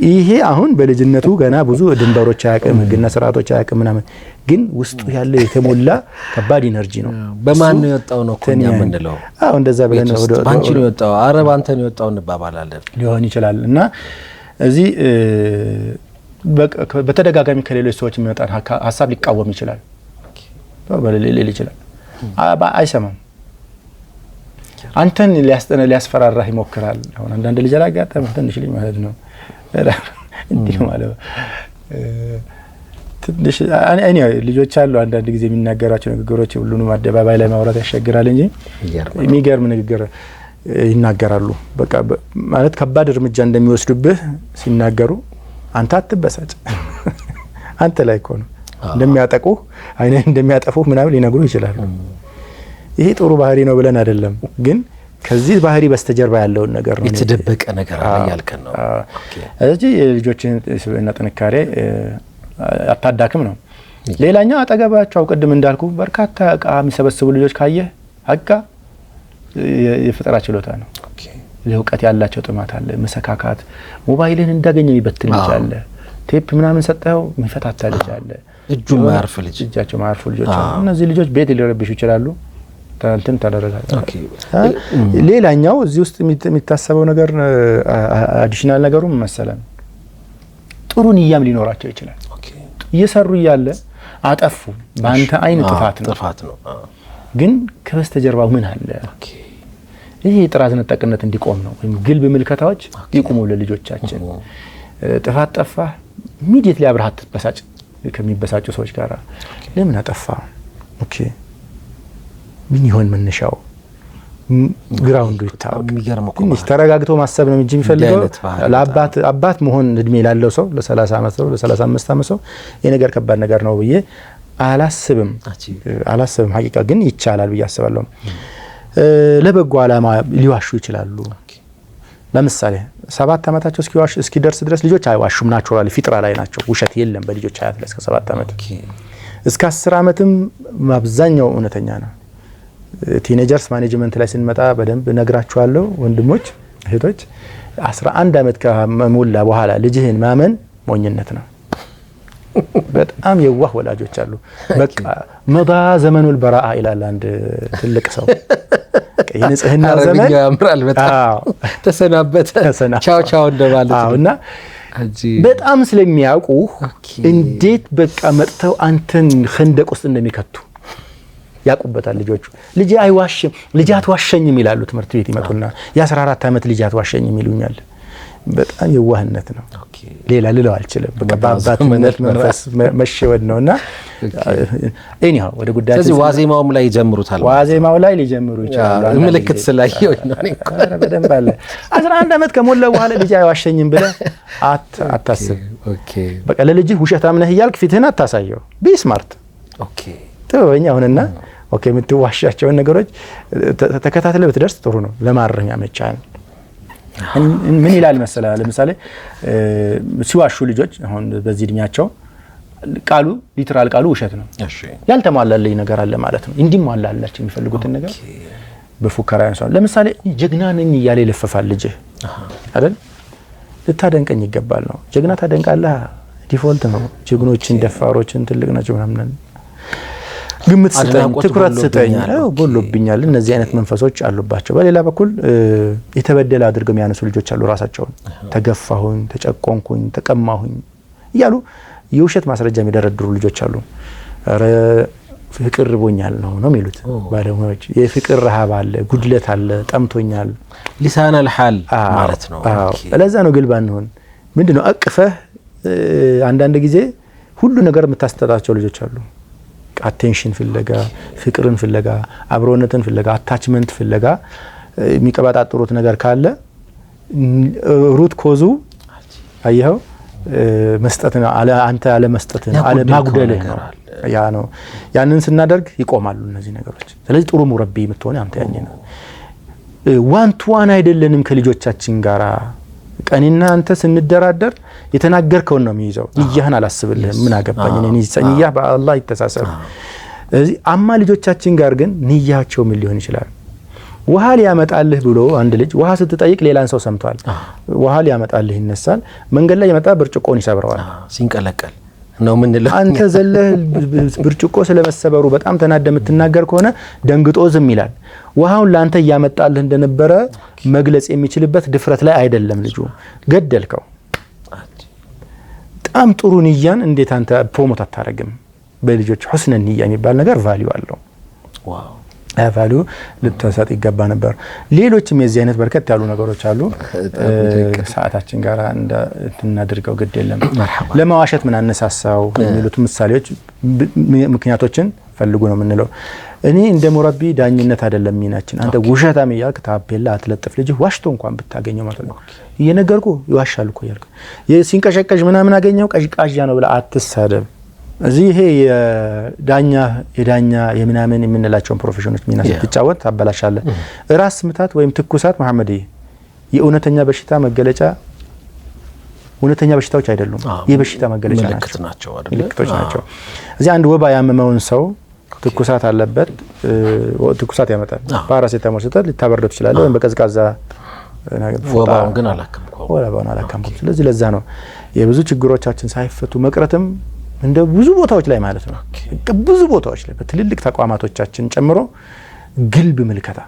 A: ይሄ አሁን በልጅነቱ ገና ብዙ ድንበሮች አያውቅም፣ ህግና ስርዓቶች አያውቅም ምናምን፣ ግን ውስጡ ያለ የተሞላ ከባድ ኢነርጂ ነው።
B: በማን ነው የወጣው ነው ኮኛ ምንለው?
A: አዎ እንደዛ ብለን ወደ
B: ባንቺ ነው የወጣው አረብ አንተ ነው የወጣው እንባባላለን ሊሆን
A: ይችላል። እና እዚህ በተደጋጋሚ ከሌሎች ሰዎች የሚወጣ ሐሳብ ሊቃወም ይችላል። በሌላ ይችላል አይሰማም። አንተን ሊያስፈራራህ ይሞክራል። አሁን አንዳንድ ልጅ አላጋጠመ ትንሽ ልጅ ማለት ነው እንዴ ማለት ትንሽ እኔ ልጆች አሉ አንዳንድ ጊዜ የሚናገራቸው ንግግሮች ሁሉንም አደባባይ ላይ ማውራት ያስቸግራል እንጂ የሚገርም ንግግር ይናገራሉ። በቃ ማለት ከባድ እርምጃ እንደሚወስዱብህ ሲናገሩ አንተ አትበሳጭ፣ አንተ ላይ እኮ ነው እንደሚያጠቁ አይነን እንደሚያጠፉ ምናምን ሊነግሩ ይችላሉ። ይሄ ጥሩ ባህሪ ነው ብለን አይደለም፣ ግን ከዚህ ባህሪ በስተጀርባ ያለውን ነገር ነው
B: የተደበቀ ነገር አለ ያልከን ነው።
A: ኦኬ እዚህ የልጆችን ስብዕና ጥንካሬ አታዳክም ነው። ሌላኛው አጠገባቸው ቅድም እንዳልኩ በርካታ እቃ የሚሰበስቡ ልጆች ካየህ አቃ የፈጠራ ችሎታ ነው። ኦኬ ለእውቀት ያላቸው ጥማት አለ፣ መሰካካት ሞባይልን እንዳገኘ ይበትን ይችላል። ቴፕ ምናምን ሰጠው የሚፈታታ ልጅ አለ፣
B: እጁ ማርፍ ልጅ
A: እጃቸው ማርፍ ልጆች አሉ። እነዚህ ልጆች ቤት ሊረብሹ ይችላሉ። እንትን ተደረጋል። ኦኬ ሌላኛው እዚህ ውስጥ የሚታሰበው ነገር አዲሽናል ነገሩ መሰለን ጥሩ ንያም ሊኖራቸው ይችላል። ኦኬ እየሰሩ እያለ አጠፉ በአንተ አይን ጥፋት ነው ግን ከበስተጀርባው ምን አለ? ኦኬ ይሄ ጥራት ነጠቅነት እንዲቆም ነው ወይም ግልብ ምልከታዎች ይቆሙ ለልጆቻችን። ጥፋት ጠፋ ኢሚዲየትሊ አብረሃት ተበሳጭ ከሚበሳጩ ሰዎች ጋር ለምን አጠፋ? ኦኬ ምን ይሆን መነሻው? ግራውንዱ ይታወቅ። ትንሽ ተረጋግቶ ማሰብ ነው እንጂ የሚፈልገው ለአባት መሆን እድሜ ላለው ሰው ለ30 አመት ሰው ለ35 አመት ሰው የነገር ከባድ ነገር ነው ብዬ አላስብም። ሐቂቃ ግን ይቻላል ብዬ አስባለሁ። ለበጎ ዓላማ ሊዋሹ ይችላሉ። ለምሳሌ 7 ዓመታቸው እስኪደርስ ድረስ ልጆች አይዋሹም። ናቹራሊ ፊጥራ ላይ ናቸው። ውሸት የለም በልጆች ሀያት ላይ እስከ 7 ዓመት። እስከ 10 ዓመትም አብዛኛው እውነተኛ ነው። ቲኔጀርስ ማኔጅመንት ላይ ስንመጣ በደንብ ነግራቸዋለሁ ወንድሞች እህቶች። 11 ዓመት ከሞላ በኋላ ልጅህን ማመን ሞኝነት ነው። በጣም የዋህ ወላጆች አሉ። በቃ መዳ ዘመኑል በራአ ይላል አንድ ትልቅ ሰው። የንጽህና ዘመን
B: ያምራል በጣም ተሰናበተ ቻው ቻው እንደማለት ነው።
A: እና በጣም ስለሚያውቁ እንዴት በቃ መጥተው አንተን ኸንደቅ ውስጥ እንደሚከቱ ያቁበታል ልጆቹ። ልጅ አይዋሽም፣ ልጅ አትዋሸኝም ይላሉ። ትምህርት ቤት ይመጡና የ14 ዓመት ልጅ አትዋሸኝም ይሉኛል። በጣም የዋህነት ነው። ሌላ ልለው አልችልም። በቃ በአባትነት መንፈስ መሸወድ ነውና ኤኒሃው ወደ ጉዳይ።
B: ስለዚህ ዋዜማውም ላይ ይጀምሩታል።
A: ዋዜማው ላይ ሊጀምሩ ይችላሉ።
B: ምልክት ስላየው ነው።
A: በደንብ አለ። 11 ዓመት ከሞላው በኋላ ልጅ አይዋሸኝም ብለህ አታስብ። በቃ ለልጅህ ውሸታም ነህ እያልክ ፊትህን አታሳየው። ቢ ስማርት ጥበበኛ ሁንና የምትዋሻቸውን ነገሮች ተከታትለህ ብትደርስ ጥሩ ነው። ለማረም ያመቻል። ምን ይላል መሰለህ? ለምሳሌ ሲዋሹ ልጆች አሁን በዚህ እድሜያቸው ቃሉ ሊትራል ቃሉ ውሸት ነው። ያልተሟላልኝ ነገር አለ ማለት ነው። እንዲሟላላችሁ የሚፈልጉትን ነገር በፉከራ ያንሳል። ለምሳሌ ጀግና ነኝ እያለ ይለፈፋል ልጅህ አይደል? ልታደንቀኝ ይገባል ነው። ጀግና ታደንቃለህ፣ ዲፎልት ነው። ጀግኖችን ደፋሮችን ትልቅ ናቸው ምናምን ግምት ስጠኝ፣ ትኩረት ስጠኝ፣ ጎሎብኛል። እነዚህ አይነት መንፈሶች አሉባቸው። በሌላ በኩል የተበደለ አድርገው የሚያነሱ ልጆች አሉ። ራሳቸውን ተገፋሁኝ፣ ተጨቆንኩኝ፣ ተቀማሁኝ እያሉ የውሸት ማስረጃ የሚደረድሩ ልጆች አሉ። ኧረ ፍቅር ርቦኛል ነው የሚሉት ባለሙያዎች። የፍቅር ረሃብ አለ፣ ጉድለት አለ፣ ጠምቶኛል።
B: ሊሳን አልሐል ማለት ነው።
A: ለዛ ነው ግልባ እንሆን ምንድነው አቅፈህ አንዳንድ ጊዜ ሁሉ ነገር የምታስተጣቸው ልጆች አሉ። አቴንሽን ፍለጋ፣ ፍቅርን ፍለጋ፣ አብሮነትን ፍለጋ፣ አታችመንት ፍለጋ የሚቀባጣጥሩት ነገር ካለ ሩት ኮዙ አየኸው መስጠት ነው። አንተ አለ መስጠት ነው፣ አለ ማጉደልህ ነው። ያ ነው። ያንን ስናደርግ ይቆማሉ እነዚህ ነገሮች። ስለዚህ ጥሩ ሙረቢ የምትሆን አንተ ያኔ ነው። ዋን ቱ ዋን አይደለንም ከልጆቻችን ጋራ። ቀንና አንተ ስንደራደር የተናገርከውን ነው የሚይዘው። ንያህን አላስብልህም። ምን አገባኝ እኔ ንያህ በአላህ ይተሳሰብ። ስለዚህ አማ ልጆቻችን ጋር ግን ንያቸው ምን ሊሆን ይችላል? ውሃ ሊያመጣልህ ብሎ አንድ ልጅ ውሃ ስትጠይቅ ሌላን ሰው ሰምቷል። ውሃ ሊያመጣልህ ይነሳል። መንገድ ላይ የመጣ ብርጭቆን ይሰብረዋል።
B: ሲንቀለቀል ነው ምን ነው።
A: አንተ ዘለህ ብርጭቆ ስለመሰበሩ በጣም ተናደ የምትናገር ከሆነ ደንግጦ ዝም ይላል። ውሃውን ላንተ ያመጣልህ እንደነበረ መግለጽ የሚችልበት ድፍረት ላይ አይደለም ልጁ። ገደልከው። በጣም ጥሩ ንያን እንዴት አንተ ፕሮሞት አታረግም? በልጆች ሁስነ ንያ የሚባል ነገር ቫልዩ አለው። ዋው ቫልዩ ልትሰጥ ይገባ ነበር። ሌሎችም የዚህ አይነት በርከት ያሉ ነገሮች አሉ። ሰዓታችን ጋር እንድናድርገው ግድ የለም። ለማዋሸት ምን አነሳሳው የሚሉት ምሳሌዎች ምክንያቶችን ፈልጉ ነው የምንለው። እኔ እንደ ሙረቢ ዳኝነት አይደለም ሚናችን። አንተ ውሸታም እያልክ ታፔላ አትለጥፍ። ልጅ ዋሽቶ እንኳን ብታገኘው ማለት ነው እየነገርኩ ይዋሻል እኮ እያልክ ሲንቀሸቀሽ ምናምን አገኘው ቀዥቃዣ ነው ብለህ አትሳደብ። እዚህ ይሄ የዳኛ የምናምን የምንላቸውን ፕሮፌሽኖች ሚና ስትጫወት ታበላሻለህ። ራስ ምታት ወይም ትኩሳት መሐመድ የእውነተኛ በሽታ መገለጫ እውነተኛ በሽታዎች አይደሉም። የበሽታ መገለጫ ናቸው፣ ምልክቶች ናቸው። እዚህ አንድ ወባ ያመመውን ሰው ትኩሳት አለበት፣ ትኩሳት ያመጣል። ፓራሴታሞል ሰጠህ ልታበርደው ትችላለህ፣ ወይም በቀዝቃዛ
B: ወባውን ግን አላከምኩም።
A: ስለዚህ ለዛ ነው የብዙ ችግሮቻችን ሳይፈቱ መቅረትም እንደ ብዙ ቦታዎች ላይ ማለት ነው። ብዙ ቦታዎች ላይ በትልልቅ ተቋማቶቻችን ጨምሮ ግልብ ምልከታ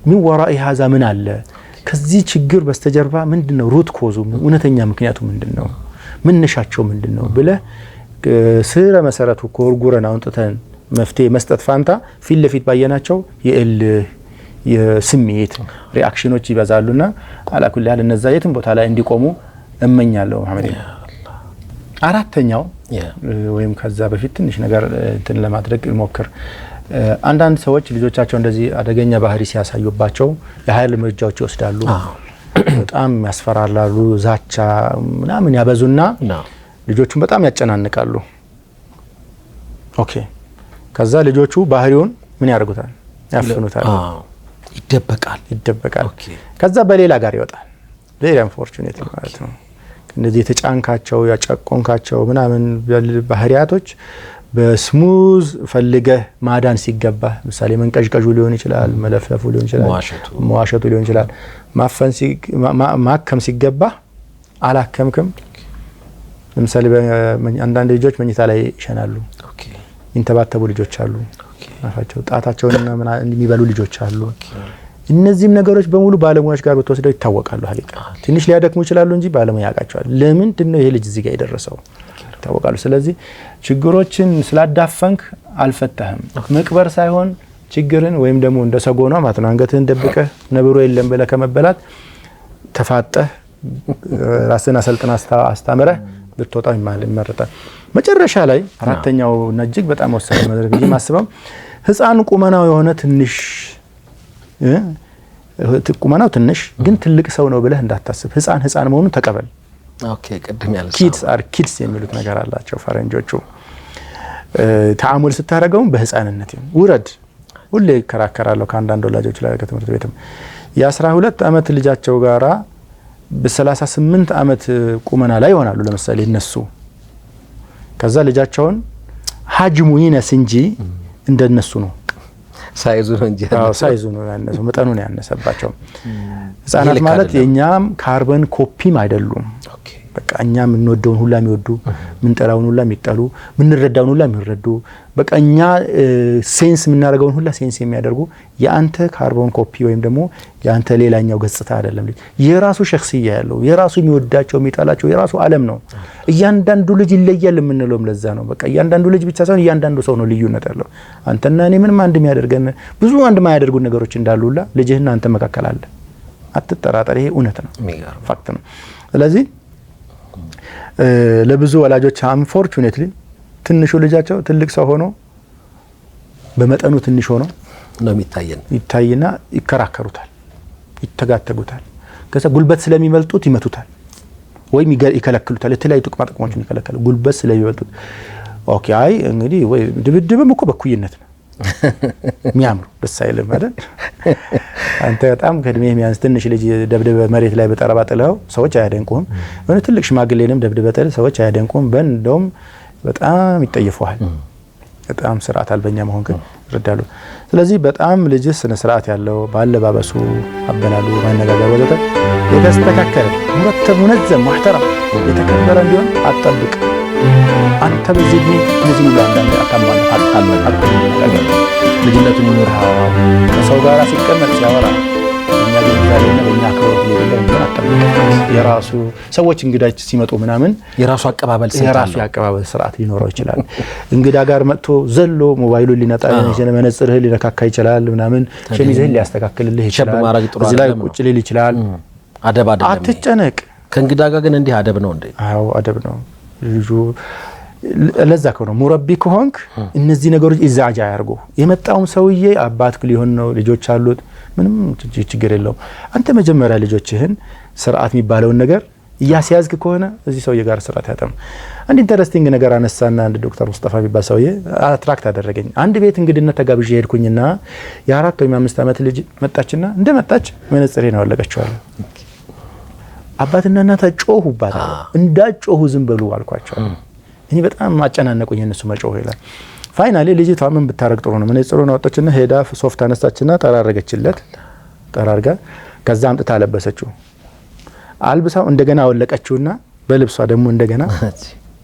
A: ምን ወራኢ ሀዛ ምን አለ ከዚህ ችግር በስተጀርባ ምንድነው? ሩት ኮዙ እውነተኛ ምክንያቱ ምንድነው? መነሻቸው ምንድነው ብለህ ስረ መሰረቱ ኮርጉረን አውጥተን መፍትሄ መስጠት ፋንታ ፊት ለፊት ባየናቸው የስሜት ሪአክሽኖች ይበዛሉና አላኩል ያለ እነዛ የትም ቦታ ላይ እንዲቆሙ እመኛለሁ። መሐመድ አራተኛው ወይም ከዛ በፊት ትንሽ ነገር እንትን ለማድረግ ሞክር። አንዳንድ ሰዎች ልጆቻቸው እንደዚህ አደገኛ ባህሪ ሲያሳዩባቸው የኃይል እርምጃዎች ይወስዳሉ። በጣም ያስፈራራሉ፣ ዛቻ ምናምን ያበዙና ልጆቹን በጣም ያጨናንቃሉ። ኦኬ ከዛ ልጆቹ ባህሪውን ምን ያደርጉታል? ያፍኑታል። ይደበቃል። ከዛ በሌላ ጋር ይወጣል። ቬሪ አንፎርቹኔት ማለት ነው። እነዚህ የተጫንካቸው ያጨቆንካቸው ምናምን ባህሪያቶች በስሙዝ ፈልገህ ማዳን ሲገባ ለምሳሌ መንቀዥቀዡ ሊሆን ይችላል፣ መለፍለፉ ሊሆን ይችላል፣ መዋሸቱ ሊሆን ይችላል። ማከም ሲገባ አላከምክም። ለምሳሌ አንዳንድ ልጆች መኝታ ላይ ይሸናሉ፣ ይንተባተቡ ልጆች አሉ። አፋቸው ጣታቸውንና የሚበሉ ልጆች አሉ። እነዚህም ነገሮች በሙሉ ባለሙያዎች ጋር በተወስደው ይታወቃሉ። ሀቂቃ ትንሽ ሊያደክሙ ይችላሉ እንጂ ባለሙያ ያውቃቸዋል። ለምንድነው ይሄ ልጅ እዚህ ጋር የደረሰው ይታወቃሉ። ስለዚህ ችግሮችን ስላዳፈንክ አልፈታህም። መቅበር ሳይሆን ችግርን ወይም ደግሞ እንደ ሰጎኗ ማለት ነው አንገትህን ደብቀህ ነብሮ የለም ብለህ ከመበላት ተፋጠህ ራስን አሰልጥና አስተምረህ ብትወጣው ይመረጣል። መጨረሻ ላይ አራተኛው እና እጅግ በጣም ወሳኝ ነገር ብዬ ማስበው ህፃን ቁመናው የሆነ ትንሽ ቁመናው ትንሽ ግን ትልቅ ሰው ነው ብለህ እንዳታስብ። ህፃን መሆኑን ተቀበል።
B: ቅድም ያለ
A: ኪድስ የሚሉት ነገር አላቸው ፈረንጆቹ። ተአሙል ስታደርገው በህፃንነት ውረድ። ሁሌ ይከራከራለሁ ከአንዳንድ ወላጆች ላይ ከትምህርት ቤትም የ12 አመት ልጃቸው ጋራ በ38 አመት ቁመና ላይ ይሆናሉ ለምሳሌ እነሱ። ከዛ ልጃቸውን ሀጅሙ ይነስ እንጂ እንደነሱ ነው
B: ሳይዙ ነው እንጂ
A: ሳይዙ ነው ያነሰው፣ መጠኑ ነው ያነሰባቸው። ህፃናት ማለት የኛም ካርበን ኮፒም አይደሉም። በቃ እኛ የምንወደውን ሁላ የሚወዱ፣ ምንጠላውን ሁላ የሚጠሉ፣ ምንረዳውን ሁላ የሚረዱ፣ በቃ እኛ ሴንስ የምናደርገውን ሁላ ሴንስ የሚያደርጉ የአንተ ካርቦን ኮፒ ወይም ደግሞ የአንተ ሌላኛው ገጽታ አይደለም። ልጅ የራሱ ሸክስያ ያለው የራሱ የሚወዳቸው የሚጠላቸው የራሱ ዓለም ነው። እያንዳንዱ ልጅ ይለያል የምንለውም ለዛ ነው። በቃ እያንዳንዱ ልጅ ብቻ ሳይሆን እያንዳንዱ ሰው ነው ልዩነት ያለው። አንተና እኔ ምንም አንድ የሚያደርገን ብዙ አንድ የማያደርጉ ነገሮች እንዳሉላ ልጅህና አንተ መካከል አለ። አትጠራጠር። ይሄ እውነት ነው፣ ፋክት ነው። ስለዚህ ለብዙ ወላጆች አንፎርቹኔትሊ ትንሹ ልጃቸው ትልቅ ሰው ሆኖ በመጠኑ ትንሽ ሆኖ
B: ነው
A: ይታይና ይከራከሩታል፣ ይተጋተጉታል። ከዛ ጉልበት ስለሚመልጡት ይመቱታል ወይም ይከለክሉታል። የተለያዩ ጥቅሞችን ይከለክላሉ ጉልበት ስለሚመልጡት። ኦኬ አይ እንግዲህ ወይ ድብድብም እኮ በኩይነት ነው የሚያምሩ ደስ አይልም አይደል? አንተ በጣም ከእድሜህ የሚያንስ ትንሽ ልጅ ደብድበ መሬት ላይ በጠረባ ጥለው ሰዎች አያደንቁም። ወይስ ትልቅ ሽማግሌንም ደብድበ ጥለው ሰዎች አያደንቁም። እንደውም በጣም ይጠየፉሃል። በጣም ስርዓት አልበኛ መሆን ግን ይረዳሉ። ስለዚህ በጣም ልጅ ስነ ስርዓት ያለው ባለባበሱ፣ አበላሉ፣ ማነጋገር ወዘተ የተስተካከለ ሙረተብ ሙነዘም ሙህተረም የተከበረ እንዲሆን አጠብቅ። አንተ በዚህ እድሜ እነዚህ ሁሉ አንዳንድ ልጅነቱን ይኖርሃል። ከሰው ጋር ሲቀመጥ ሲያወራ እኛ ግንዛቤና በእኛ አክብሮት ሌላ እንዲሆን አጠብቅ። የራሱ ሰዎች እንግዳች ሲመጡ ምናምን
B: የራሱ አቀባበል
A: ስርዓት ሊኖረው ይችላል። እንግዳ ጋር መጥቶ ዘሎ ሞባይሉን ሊነጣ ይችላል፣ መነጽርህን ሊነካካ ይችላል፣ ምናምን ሸሚዝህን ሊያስተካክልልህ ይችላል፣ እዚህ ላይ ቁጭ ሊል ይችላል።
B: አደብ አይደለም፣
A: አትጨነቅ።
B: ከእንግዳ ጋር ግን እንዲህ አደብ ነው እንዴ?
A: አዎ አደብ ነው። ልጁ ለዛ ከሆነ ሙረቢ ከሆንክ እነዚህ ነገሮች ኢዛጃ ያርጉ። የመጣውም ሰውዬ አባትክ ሊሆን ነው፣ ልጆች አሉት፣ ምንም ችግር የለውም። አንተ መጀመሪያ ልጆችህን ስርዓት የሚባለውን ነገር እያስያዝክ ከሆነ እዚህ ሰውዬ ጋር ስርዓት ያጠም። አንድ ኢንተረስቲንግ ነገር አነሳና አንድ ዶክተር ሙስጠፋ የሚባል ሰውዬ አትራክት አደረገኝ። አንድ ቤት እንግድነት ተጋብዤ ሄድኩኝና የ4 ወይም 5 አመት ልጅ መጣችና እንደመጣች መነጽሬን አወለቀችዋል። አባትና እናታ ጮሁባት። እንዳጮሁ ዝም በሉ አልኳቸው። እኔ በጣም አጨናነቁኝ እነሱ መጮሁ ይላል። ፋይናሊ ልጅቷ ምን ብታረግ ጥሩ ነው? መነጽሩን አወጣችና ሄዳ ሶፍት አነሳችና ጠራረገችለት። ጠራርጋ ከዛ አምጥታ አለበሰችው። አልብሳው እንደገና አወለቀችውና በልብሷ ደግሞ እንደገና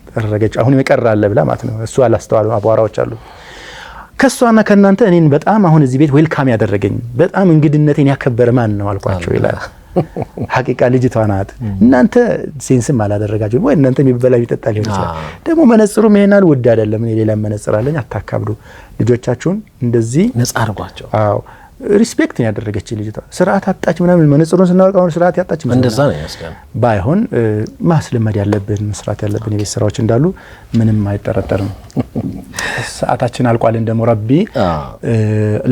A: ጠራረገች። አሁን የቀራለ ብላ ማለት ነው። እሱ አላስተዋለው። አቧራዎች አሉ። ከሷና ከናንተ እኔን በጣም አሁን እዚህ ቤት ዌልካም ያደረገኝ በጣም እንግድነቴን ያከበረ ማን ነው አልኳቸው ይላል። ሐቂቃ ልጅቷ ናት። እናንተ ሴንስም አላደረጋችሁ ወይ? እናንተ የሚበላ ይጠጣ ሊሆን ይችላል። ደግሞ መነጽሩም ይሄናል ውድ አይደለም። እኔ ሌላ መነጽር አለኝ። አታካብዱ። ልጆቻችሁን እንደዚህ
B: ነፃ አርጓቸው።
A: አዎ ሪስፔክት ያደረገች ልጅቷ ስርዓት አጣች ምናምን መነጽሩን ስናወጣ አሁን ስርዓት ያጣች ማለት
B: እንደዛ ነው ያስቀር።
A: ባይሆን ማስለመድ ያለብን መስራት ያለብን የቤት ስራዎች እንዳሉ ምንም አይጠረጠርም። ሰዓታችን አልቋል። እንደሞ ረቢ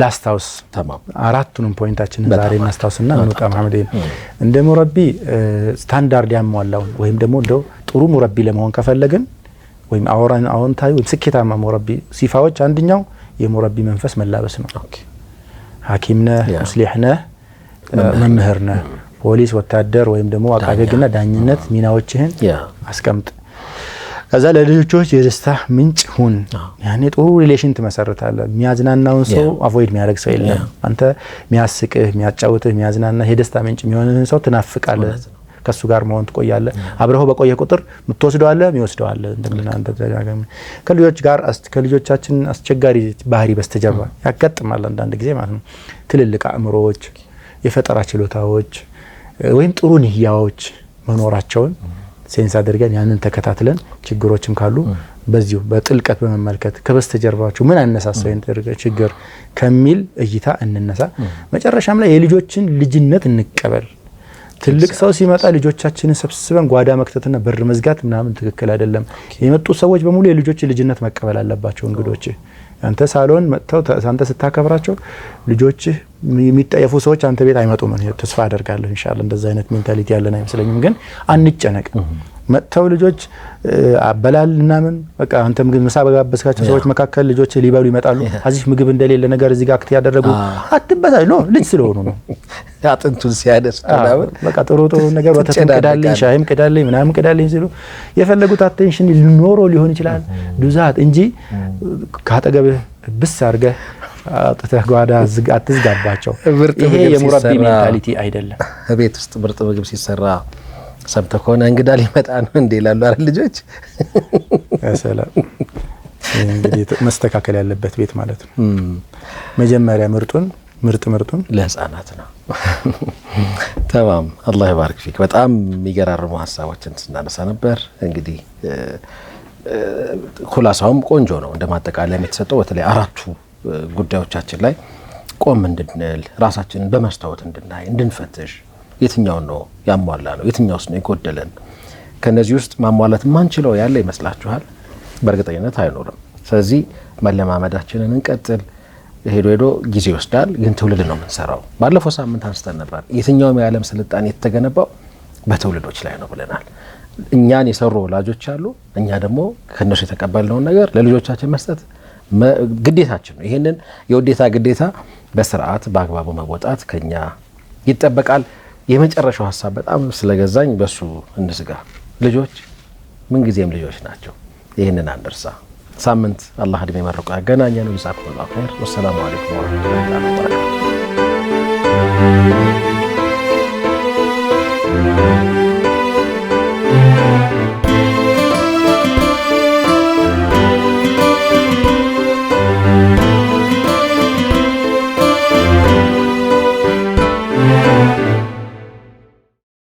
A: ላስታውስ
B: ተማም
A: አራቱንም ፖይንታችንን ዛሬ እናስታውስና እንውጣ። መሐመድ እንደሞ ረቢ ስታንዳርድ ያሟላው ወይም ደግሞ እንደው ጥሩ ሙረቢ ለመሆን ከፈለግን ወይም አዎንታዊ ወይም ስኬታማ ሙረቢ ሲፋዎች አንደኛው የሙረቢ መንፈስ መላበስ ነው። ሐኪም ነህ፣ ሙስሊህ ነህ፣ መምህር ነህ። ፖሊስ፣ ወታደር ወይም ደግሞ አቃቤ ሕግና ዳኝነት ሚናዎችህን አስቀምጥ። ከዛ ለልጆች የደስታ ምንጭ ሁን። ያኔ ጥሩ ሪሌሽን ትመሰርታለህ። የሚያዝናናውን ሰው አቮይድ የሚያደርግ ሰው የለም። አንተ የሚያስቅህ፣ የሚያጫውትህ፣ የሚያዝናናህ የደስታ ምንጭ የሚሆንህን ሰው ትናፍቃለህ። ከሱ ጋር መሆን ትቆያለህ። አብረው በቆየ ቁጥር ምትወስደዋለህ፣ የሚወስደዋለህ እንደምናንተ ተደጋጋሚ ከልጆቻችን አስቸጋሪ ባህሪ በስተጀርባ ያጋጥማል አንዳንድ ጊዜ ማለት ነው። ትልልቅ አእምሮዎች፣ የፈጠራ ችሎታዎች ወይም ጥሩ ንያዎች መኖራቸውን ሴንስ አድርገን ያንን ተከታትለን ችግሮችም ካሉ በዚሁ በጥልቀት በመመልከት ከበስተጀርባቸው ምን አነሳሳው ችግር ከሚል እይታ እንነሳ። መጨረሻም ላይ የልጆችን ልጅነት እንቀበል። ትልቅ ሰው ሲመጣ ልጆቻችንን ሰብስበን ጓዳ መክተትና በር መዝጋት ምናምን ትክክል አይደለም። የመጡ ሰዎች በሙሉ የልጆች ልጅነት መቀበል አለባቸው። እንግዶች አንተ ሳሎን መጥተው አንተ ስታከብራቸው ልጆች የሚጠየፉ ሰዎች አንተ ቤት አይመጡም። ተስፋ አደርጋለሁ ኢንሻአላህ እንደዛ አይነት ሜንታሊቲ ያለን አይመስለኝም። ግን አንጨነቅ። መጥተው ልጆች አበላል እናምን በቃ አንተ ምግብ ምሳ በጋበዝካቸው ሰዎች መካከል ልጆች ሊበሉ ይመጣሉ። አዚፍ ምግብ እንደሌለ ነገር እዚህ ጋር አክት ያደረጉ አትበሳጭ ነው። ልጅ ስለሆኑ ነው።
B: አጥንቱን ሲያደስ
A: በቃ ጥሩ ነገር ወተትም ቅዳልኝ፣ ሻይም ቅዳልኝ፣ ምናምን ቅዳልኝ ሲሉ የፈለጉት አቴንሽን ኖሮ ሊሆን ይችላል ዱዛት እንጂ ካጠገብህ ብስ አድርገህ አጥተህ ጓዳ አትዝጋባቸው። ይሄ የሙረቢ ሜንታሊቲ አይደለም።
B: ቤት ውስጥ ምርጥ ምግብ ሲሰራ ሰምተህ ከሆነ እንግዳ ሊመጣ ነው እንዴ ይላሉ አይደል ልጆች?
A: ሰላም እንግዲህ መስተካከል ያለበት ቤት ማለት ነው። መጀመሪያ ምርጡን
B: ለህፃናት ነው። ተማም አላህ ይባርክ ፊክ። በጣም የሚገራርሙ ሀሳቦችን ስናነሳ ነበር። እንግዲህ ኩላሳውም ቆንጆ ነው። እንደማጠቃለያ የተሰጠው በተለይ አራቱ ጉዳዮቻችን ላይ ቆም እንድንል ራሳችንን በመስታወት እንድናይ እንድንፈትሽ የትኛውን ነው ያሟላ ነው የትኛውስ ነው የጎደለን? ከነዚህ ውስጥ ማሟላት ማንችለው ያለ ይመስላችኋል? በእርግጠኝነት አይኖርም። ስለዚህ መለማመዳችንን እንቀጥል። ሄዶ ጊዜ ይወስዳል፣ ግን ትውልድ ነው የምንሰራው። ባለፈው ሳምንት አንስተን ነበር የትኛውም የዓለም ስልጣኔ የተገነባው በትውልዶች ላይ ነው ብለናል። እኛን የሰሩ ወላጆች አሉ። እኛ ደግሞ ከነሱ የተቀበልነውን ነገር ለልጆቻችን መስጠት ግዴታችን ነው። ይሄንን የውዴታ ግዴታ በስርዓት በአግባቡ መወጣት ከኛ ይጠበቃል። የመጨረሻው ሀሳብ በጣም ስለገዛኝ በሱ እንስጋ። ልጆች ምንጊዜም ልጆች ናቸው። ይህንን አንርሳ። ሳምንት አላህ እድሜ መርቆ ያገናኘን። ጀዛኩሙላሁ ኸይር። ወሰላሙ አለይኩም ወራህመቱላሂ ወበረካቱሁ።